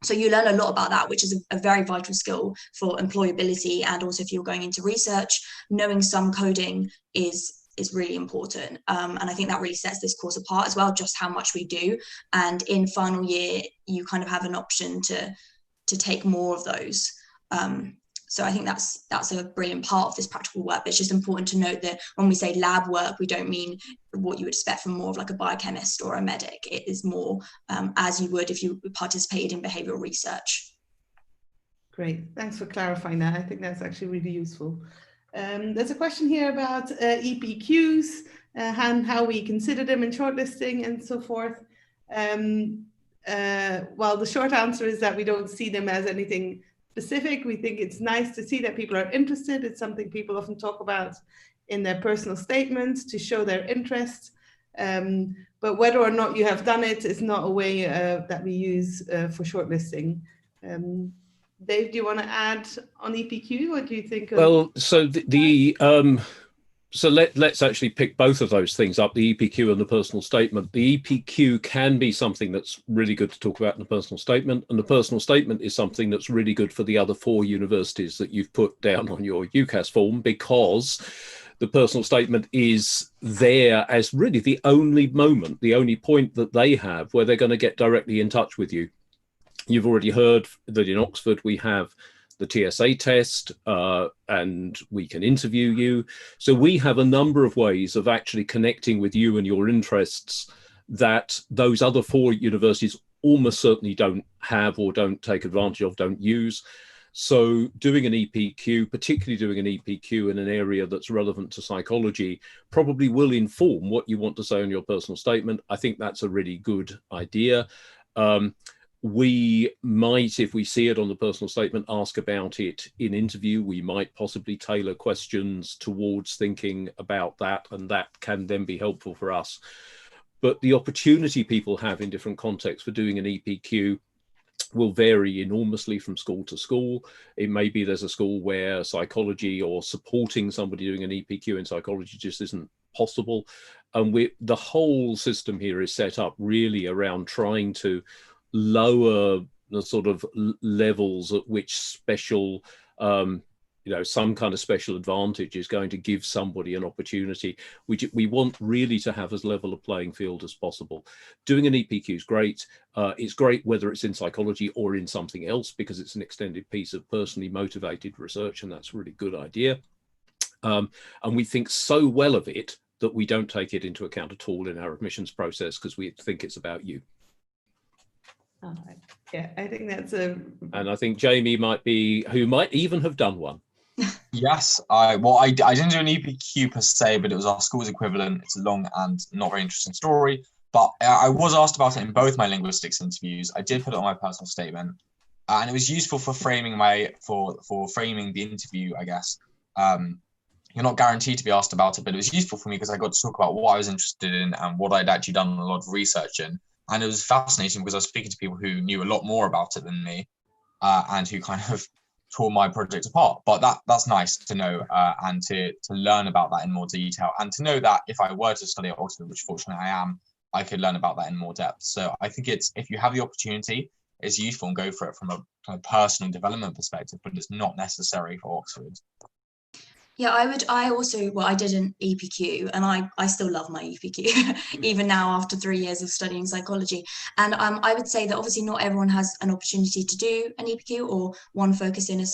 So you learn a lot about that, which is a very vital skill for employability. And also if you're going into research, knowing some coding is really important. And I think that really sets this course apart as well, just how much we do. And in final year, you kind of have an option to take more of those. So I think that's a brilliant part of this practical work. But it's just important to note that when we say lab work, we don't mean what you would expect from more of like a biochemist or a medic. It is more as you would if you participated in behavioral research. Great, thanks for clarifying that. I think that's actually really useful. There's a question here about EPQs and how we consider them in shortlisting and so forth. Well, the short answer is that we don't see them as anything specific. We think it's nice to see that people are interested. It's something people often talk about in their personal statements to show their interest. But whether or not you have done it is not a way that we use for shortlisting. Dave, do you want to add on EPQ? What do you think? Well, so so let's actually pick both of those things up, the EPQ and the personal statement. The EPQ can be something that's really good to talk about in the personal statement, and the personal statement is something that's really good for the other 4 universities that you've put down on your UCAS form, because the personal statement is there as really the only moment, the only point that they have where they're going to get directly in touch with you. You've already heard that in Oxford we have the TSA test and we can interview you. So we have a number of ways of actually connecting with you and your interests that those other 4 universities almost certainly don't have or don't take advantage of, don't use. So doing an EPQ, particularly doing an EPQ in an area that's relevant to psychology, probably will inform what you want to say on your personal statement. I think that's a really good idea. We might, if we see it on the personal statement, ask about it in interview. We might possibly tailor questions towards thinking about that, and that can then be helpful for us. But the opportunity people have in different contexts for doing an EPQ will vary enormously from school to school. It may be there's a school where psychology or supporting somebody doing an EPQ in psychology just isn't possible. And the whole system here is set up really around trying to lower the sort of levels at which special, some kind of special advantage is going to give somebody an opportunity. We want really to have as level a playing field as possible. Doing an EPQ is great. It's great whether it's in psychology or in something else, because it's an extended piece of personally motivated research, and that's a really good idea. And we think so well of it that we don't take it into account at all in our admissions process, because we think it's about you. Yeah, I think that's and I think Jamie might even have done one. Yes, I didn't do an EPQ per se, but it was our school's equivalent. It's a long and not very interesting story, but I was asked about it in both my linguistics interviews. I did put it on my personal statement, and it was useful for framing for framing the interview, I guess. You're not guaranteed to be asked about it, but it was useful for me because I got to talk about what I was interested in and what I'd actually done a lot of research in. And it was fascinating because I was speaking to people who knew a lot more about it than me, and who kind of tore my project apart. But that's nice to know, and to learn about that in more detail, and to know that if I were to study at Oxford, which fortunately I am, I could learn about that in more depth. So I think if you have the opportunity, it's useful and go for it from a kind of personal development perspective, but it's not necessary for Oxford. Yeah, I did an EPQ, and I still love my EPQ, even now after 3 years of studying psychology. And I would say that obviously not everyone has an opportunity to do an EPQ or one focus in a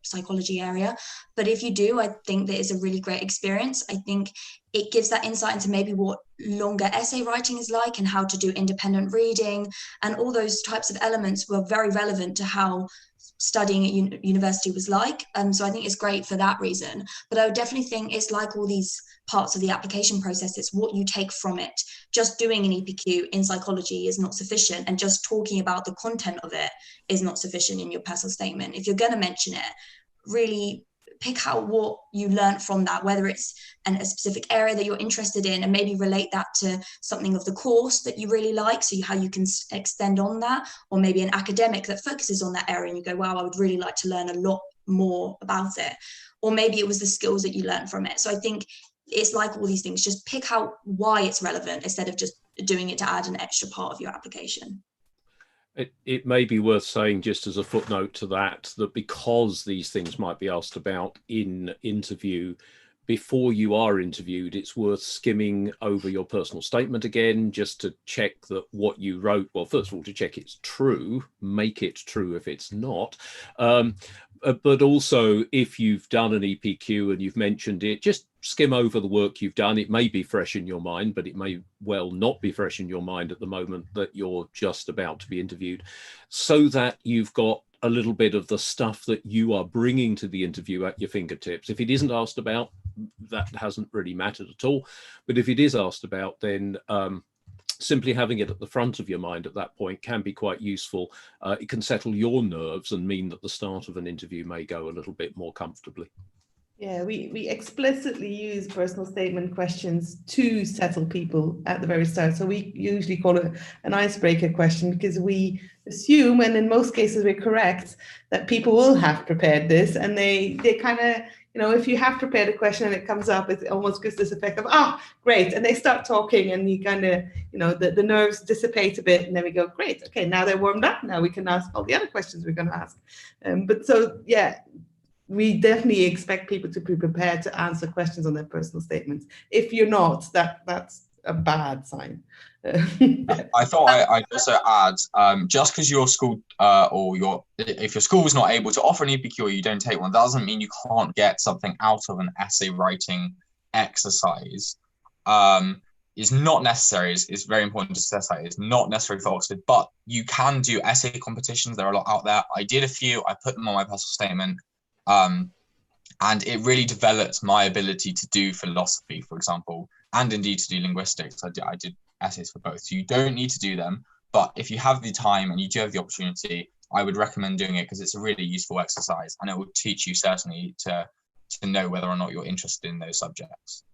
psychology area. But if you do, I think that it's a really great experience. I think it gives that insight into maybe what longer essay writing is like and how to do independent reading, and all those types of elements were very relevant to how studying at university was like. So I think it's great for that reason. But I would definitely think it's like all these parts of the application process, it's what you take from it. Just doing an EPQ in psychology is not sufficient, and just talking about the content of it is not sufficient in your personal statement. If you're going to mention it, really pick out what you learned from that, whether it's a specific area that you're interested in, and maybe relate that to something of the course that you really like, so how you can extend on that, or maybe an academic that focuses on that area and you go, wow, I would really like to learn a lot more about it. Or maybe it was the skills that you learned from it. So I think it's like all these things, just pick out why it's relevant instead of just doing it to add an extra part of your application. It may be worth saying, just as a footnote to that, that because these things might be asked about in interview, before you are interviewed, it's worth skimming over your personal statement again, just to check that what you wrote, well, first of all, to check it's true, make it true if it's not. But also, if you've done an EPQ and you've mentioned it, just skim over the work you've done. It may be fresh in your mind, but it may well not be fresh in your mind at the moment that you're just about to be interviewed, so that you've got a little bit of the stuff that you are bringing to the interview at your fingertips. If it isn't asked about, that hasn't really mattered at all. But if it is asked about, then simply having it at the front of your mind at that point can be quite useful. It can settle your nerves and mean that the start of an interview may go a little bit more comfortably. Yeah, we explicitly use personal statement questions to settle people at the very start. So we usually call it an icebreaker question, because we assume, and in most cases we're correct, that people will have prepared this, and they kind of, you know, if you have prepared a question and it comes up, it almost gives this effect of, oh, great. And they start talking, and you kind of, you know, the nerves dissipate a bit, and then we go, great, okay, now they're warmed up. Now we can ask all the other questions we're going to ask. But so, yeah, we definitely expect people to be prepared to answer questions on their personal statements. If you're not, that's a bad sign. I thought I'd also add, just because your school if your school is not able to offer an EPQ or you don't take one, that doesn't mean you can't get something out of an essay writing exercise. Is not necessary. It's very important to stress that it's not necessary for Oxford, but you can do essay competitions. There are a lot out there. I did a few. I put them on my personal statement. And it really developed my ability to do philosophy, for example, and indeed to do linguistics. I did essays for both. So you don't need to do them, but if you have the time and you do have the opportunity, I would recommend doing it, because it's a really useful exercise, and it will teach you certainly to know whether or not you're interested in those subjects.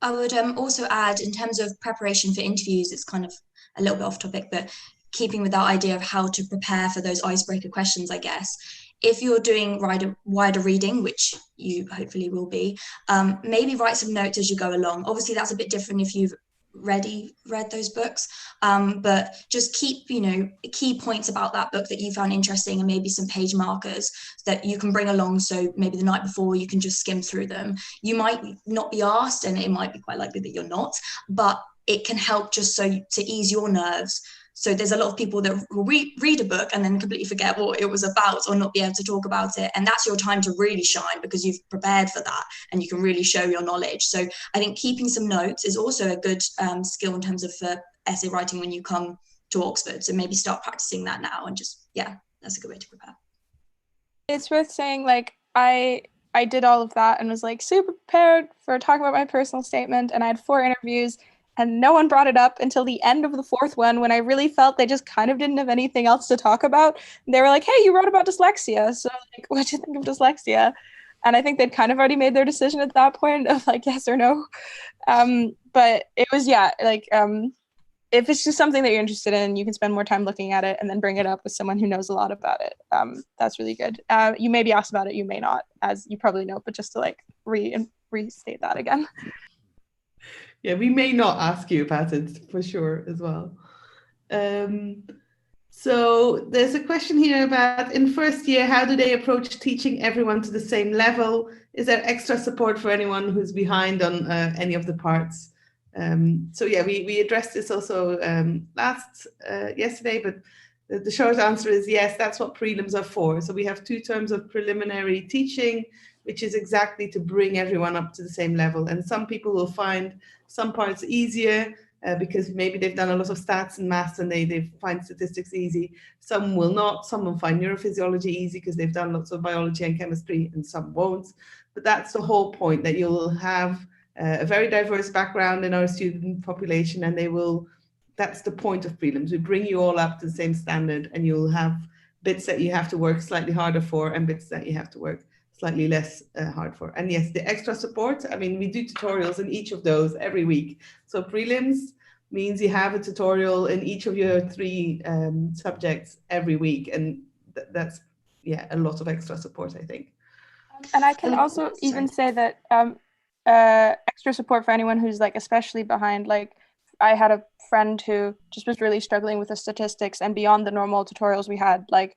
I would also add, in terms of preparation for interviews, it's kind of a little bit off topic, but keeping with that idea of how to prepare for those icebreaker questions, I guess. If you're doing wider reading, which you hopefully will be, maybe write some notes as you go along. Obviously, that's a bit different if you've read those books, but just keep, you know, key points about that book that you found interesting, and maybe some page markers that you can bring along. So maybe the night before you can just skim through them. You might not be asked, and it might be quite likely that you're not, but it can help just so to ease your nerves. So there's a lot of people that will read a book and then completely forget what it was about, or not be able to talk about it. And that's your time to really shine, because you've prepared for that and you can really show your knowledge. So I think keeping some notes is also a good skill in terms of essay writing when you come to Oxford. So maybe start practicing that now, and just, yeah, that's a good way to prepare. It's worth saying, like, I did all of that and was like super prepared for talking about my personal statement, and I had 4 interviews. And no one brought it up until the end of the 4th one, when I really felt they just kind of didn't have anything else to talk about. And they were like, hey, you wrote about dyslexia. So, like, what do you think of dyslexia? And I think they'd kind of already made their decision at that point of like, yes or no. But it was, yeah, like, if it's just something that you're interested in, you can spend more time looking at it and then bring it up with someone who knows a lot about it. That's really good. You may be asked about it, you may not, as you probably know, but just to like restate that again. Yeah, we may not ask you about it for sure as well. So there's a question here about, in first year, how do they approach teaching everyone to the same level? Is there extra support for anyone who's behind on any of the parts? So yeah, we addressed this also yesterday, but the short answer is yes, that's what prelims are for. So we have 2 terms of preliminary teaching, which is exactly to bring everyone up to the same level. And some people will find some parts easier because maybe they've done a lot of stats and maths and they find statistics easy. Some will not. Some will find neurophysiology easy because they've done lots of biology and chemistry, and some won't. But that's the whole point, that you'll have a very diverse background in our student population, and that's the point of prelims. We bring you all up to the same standard, and you'll have bits that you have to work slightly harder for and bits that you have to work slightly less hard for. And yes, the extra support, I mean, we do tutorials in each of those every week. So prelims means you have a tutorial in each of your 3 subjects every week. And that's, yeah, a lot of extra support, I think. And I can also even say that extra support for anyone who's like especially behind. Like I had a friend who just was really struggling with the statistics, and beyond the normal tutorials we had, like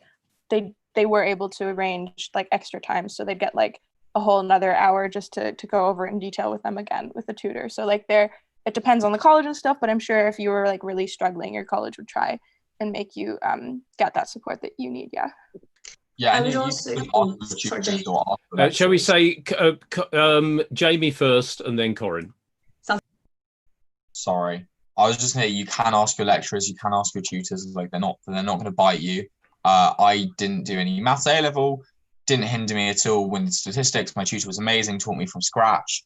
they were able to arrange like extra time, so they'd get like a whole another hour just to go over in detail with them again with the tutor. So like it depends on the college and stuff, but I'm sure if you were like really struggling, your college would try and make you get that support that you need. Yeah. Yeah, I and would you also- could oh, ask the sorry, tutors Jamie. or ask the Shall we lecturers. say Jamie first and then Corinne? Sorry, I was just saying you can ask your lecturers, you can ask your tutors. Like they're not going to bite you. I didn't do any maths A level, didn't hinder me at all with statistics. My tutor was amazing, taught me from scratch.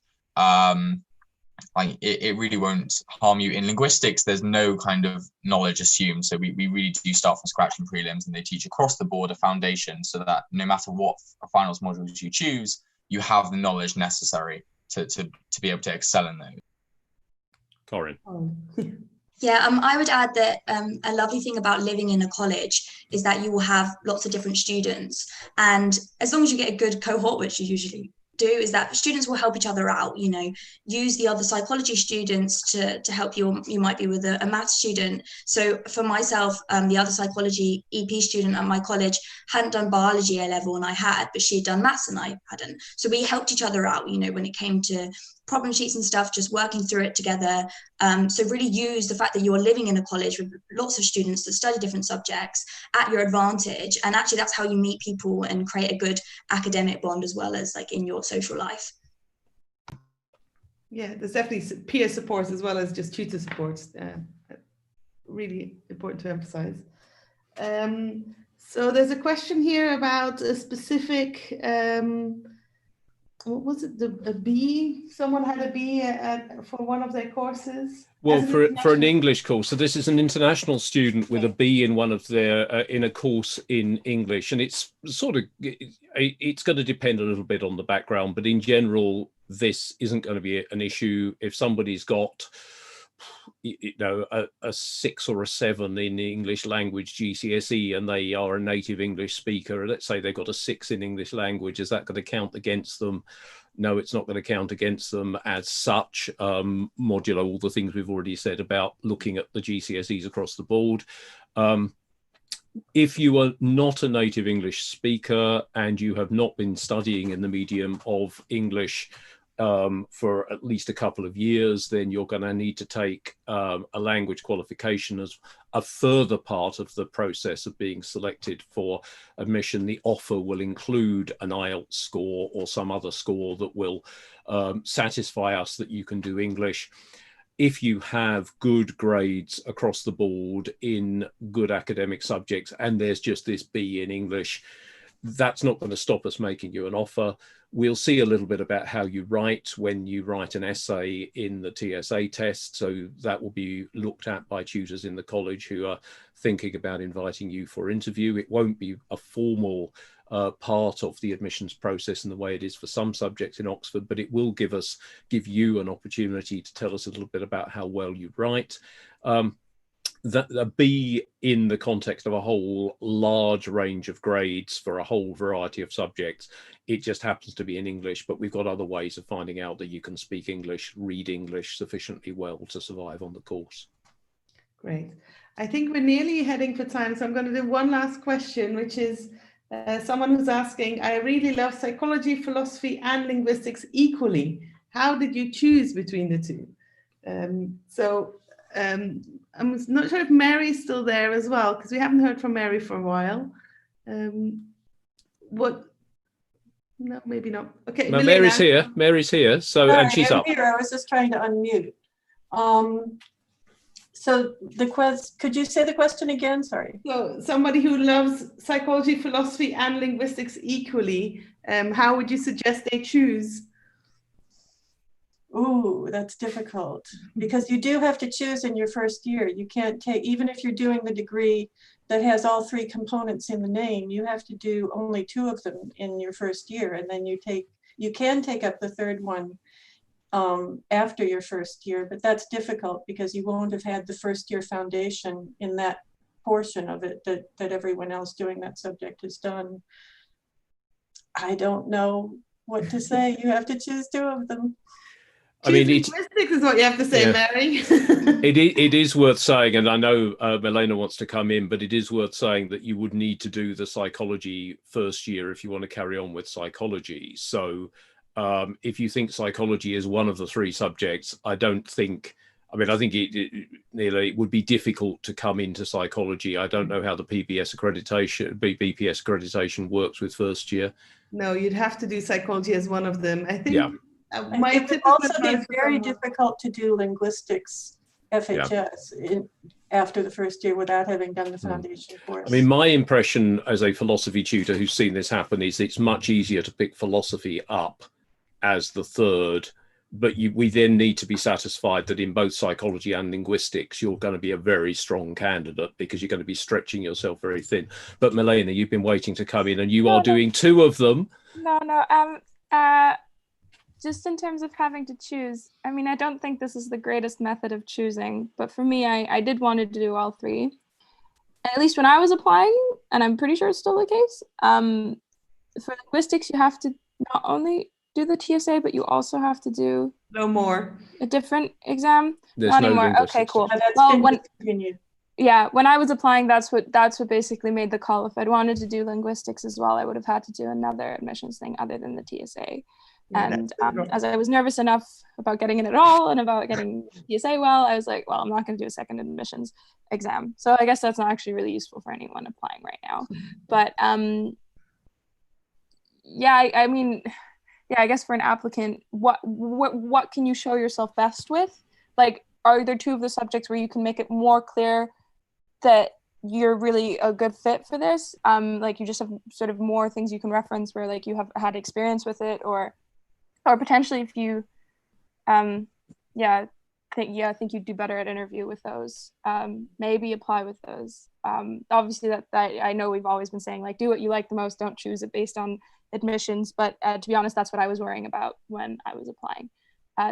Like it really won't harm you. In linguistics, there's no kind of knowledge assumed, so we really do start from scratch in prelims, and they teach across the board a foundation so that no matter what finals modules you choose, you have the knowledge necessary to be able to excel in those. Corinne. Yeah, I would add that a lovely thing about living in a college is that you will have lots of different students, and as long as you get a good cohort, which you usually do, is that students will help each other out. You know, use the other psychology students to help you. You might be with a math student. So for myself, the other psychology EP student at my college hadn't done biology A level and I had, but she had done maths and I hadn't. So we helped each other out, you know, when it came to problem sheets and stuff, just working through it together. So really use the fact that you're living in a college with lots of students that study different subjects at your advantage. And actually that's how you meet people and create a good academic bond as well as like in your social life. Yeah, there's definitely peer support as well as just tutor support. Really important to emphasize. So there's a question here about a specific, what was it, a B? Someone had a B for one of their courses. Well, for an English course. So this is an international student with a B in one of their in a course in English, and it's sort of it's going to depend a little bit on the background, but in general, this isn't going to be an issue if somebody's got, you know, a 6 or a 7 in English language GCSE and they are a native English speaker. Let's say they've got a 6 in English language. Is that going to count against them? No, it's not going to count against them as such, modulo all the things we've already said about looking at the GCSEs across the board. If you are not a native English speaker and you have not been studying in the medium of English for at least a couple of years, then you're going to need to take a language qualification as a further part of the process of being selected for admission. The offer will include an IELTS score or some other score that will satisfy us that you can do English. If you have good grades across the board in good academic subjects and there's just this B in English, that's not going to stop us making you an offer. We'll see a little bit about how you write when you write an essay in the TSA test. So that will be looked at by tutors in the college who are thinking about inviting you for interview. It won't be a formal part of the admissions process in the way it is for some subjects in Oxford, but it will give you an opportunity to tell us a little bit about how well you write. A B in the context of a whole large range of grades for a whole variety of subjects, it just happens to be in English, but we've got other ways of finding out that you can speak English, read English sufficiently well to survive on the course. Great. I think we're nearly heading for time, so I'm going to do one last question, which is someone who's asking, I really love psychology, philosophy and linguistics equally. How did you choose between the two? I'm not sure if Mary's still there as well, because we haven't heard from Mary for a while. No, maybe not. Okay. No, Mary's here. Mary's here. So, Sorry, and she's I'm up. here. I was just trying to unmute. So could you say the question again? Sorry. So somebody who loves psychology, philosophy and linguistics equally, how would you suggest they choose? Ooh, that's difficult because you do have to choose in your first year. You can't take, even if you're doing the degree that has all 3 components in the name, you have to do only 2 of them in your first year. And then you can take up the 3rd one after your first year, but that's difficult because you won't have had the first year foundation in that portion of it that everyone else doing that subject has done. I don't know what to say. You have to choose 2 of them. I mean, linguistics is what you have to say, yeah. Mary. It is worth saying, and I know Milena wants to come in, but it is worth saying that you would need to do the psychology first year if you want to carry on with psychology. So if you think psychology is one of the three subjects, I think it would be difficult to come into psychology. I don't know how the BPS accreditation works with first year. No, you'd have to do psychology as one of them. I think. Yeah. It would also be very difficult to do linguistics FHS after the first year without having done the foundation course. I mean, my impression as a philosophy tutor who's seen this happen is it's much easier to pick philosophy up as the third, but we then need to be satisfied that in both psychology and linguistics, you're going to be a very strong candidate because you're going to be stretching yourself very thin. But Milena, you've been waiting to come in and you are doing two of them. Just in terms of having to choose, I mean, I don't think this is the greatest method of choosing, but for me, I did want to do all three. At least when I was applying, and I'm pretty sure it's still the case, for linguistics, you have to not only do the TSA, but you also have to do a different exam. There's not no anymore. Okay, cool. Well, when I was applying, that's what basically made the call. If I'd wanted to do linguistics as well, I would have had to do another admissions thing other than the TSA. And as I was nervous enough about getting in at all and about getting TSA well, I was like, well, I'm not going to do a second admissions exam. So I guess that's not actually really useful for anyone applying right now. But I guess for an applicant, what can you show yourself best with? Like, are there two of the subjects where you can make it more clear that you're really a good fit for this? Like you just have sort of more things you can reference where like you have had experience with it, or potentially if you I think you'd do better at interview with those. Maybe apply with those. Obviously that I know we've always been saying, like, do what you like the most, don't choose it based on admissions, but to be honest, that's what I was worrying about when I was applying.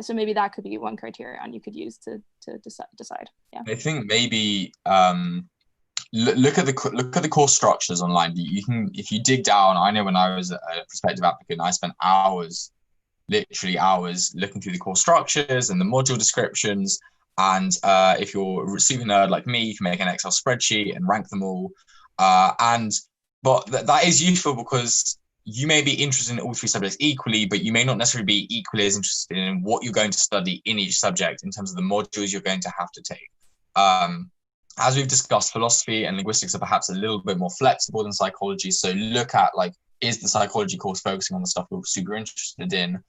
So maybe that could be one criterion you could use to decide. Yeah, I think maybe look at the course structures online. You can, if you dig down. I know when I was a prospective applicant, I spent literally hours looking through the course structures and the module descriptions. And if you're a super nerd like me, you can make an Excel spreadsheet and rank them all. But that is useful because you may be interested in all three subjects equally, but you may not necessarily be equally as interested in what you're going to study in each subject in terms of the modules you're going to have to take. As we've discussed, philosophy and linguistics are perhaps a little bit more flexible than psychology. So look at, like, is the psychology course focusing on the stuff you're super interested in?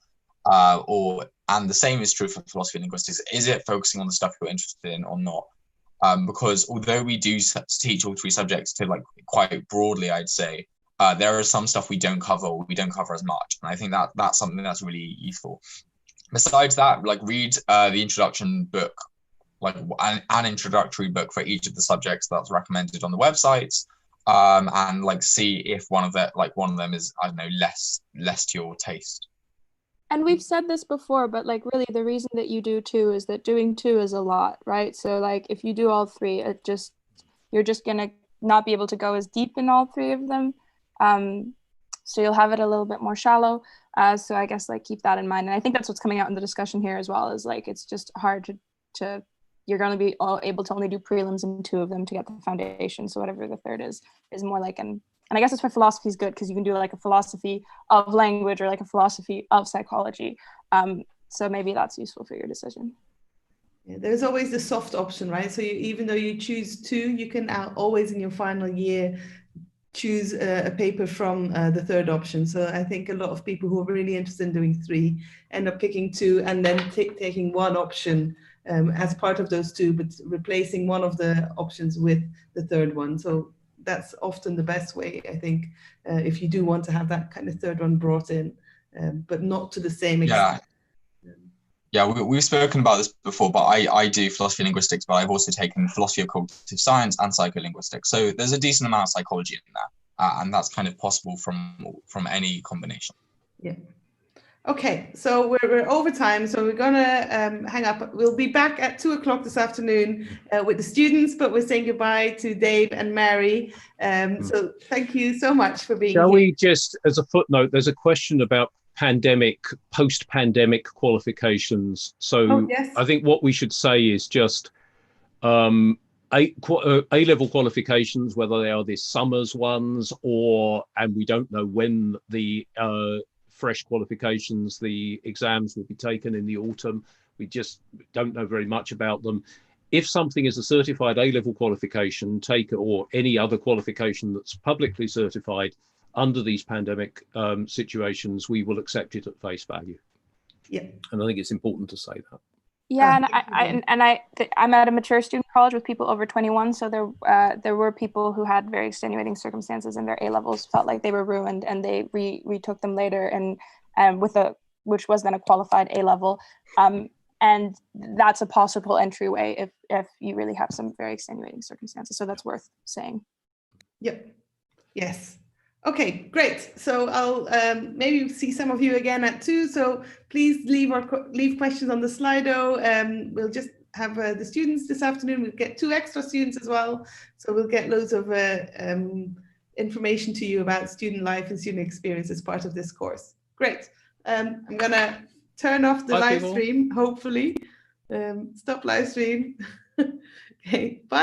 And the same is true for philosophy and linguistics. Is it focusing on the stuff you're interested in or not? Because although we do teach all three subjects to, like, quite broadly, I'd say, there is some stuff we don't cover, or we don't cover as much. And I think that's something that's really useful. Besides that, like, read the introduction book, like an introductory book for each of the subjects that's recommended on the websites, and like see if one of them is, I don't know, less to your taste. And we've said this before, but like really the reason that you do two is that doing two is a lot, right? So like if you do all three, you're just gonna not be able to go as deep in all three of them. So you'll have it a little bit more shallow. So I guess like keep that in mind. And I think that's what's coming out in the discussion here as well, is like it's just hard to you're going to be able to only do prelims in two of them to get the foundation. So whatever the third is more like and I guess that's why philosophy is good, because you can do like a philosophy of language or like a philosophy of psychology. So maybe that's useful for your decision. Yeah, there's always the soft option, right? So even though you choose two, you can always in your final year choose a paper from the third option. So I think a lot of people who are really interested in doing three end up picking two and then taking one option as part of those two, but replacing one of the options with the third one. So that's often the best way, I think, if you do want to have that kind of third one brought in, but not to the same extent. Yeah, we've spoken about this before, but I do philosophy and linguistics, but I've also taken philosophy of cognitive science and psycholinguistics. So there's a decent amount of psychology in there, and that's kind of possible from any combination. Yeah. Okay, so we're over time, so we're gonna hang up. We'll be back at 2:00 this afternoon with the students, but we're saying goodbye to Dave and Mary. So thank you so much for being here. Shall we just, as a footnote, there's a question about pandemic, post-pandemic qualifications. So Oh, yes. I think what we should say is just A-level qualifications, whether they are this summer's ones and we don't know when the fresh qualifications, the exams will be taken in the autumn. We just don't know very much about them. If something is a certified A-level qualification, or any other qualification that's publicly certified under these pandemic situations, we will accept it at face value. Yeah. And I think it's important to say that. Yeah, I'm at a mature student college with people over 21, so there were people who had very extenuating circumstances in their A levels, felt like they were ruined, and they retook them later, and which was then a qualified A level, and that's a possible entryway if you really have some very extenuating circumstances. So that's worth saying. Yep. Yes. Okay, great. So I'll maybe see some of you again at 2. So please leave questions on the Slido. We'll just have the students this afternoon. We'll get 2 extra students as well. So we'll get loads of information to you about student life and student experience as part of this course. Great. I'm going to turn off the live stream, hopefully. Stop live stream. Okay, bye.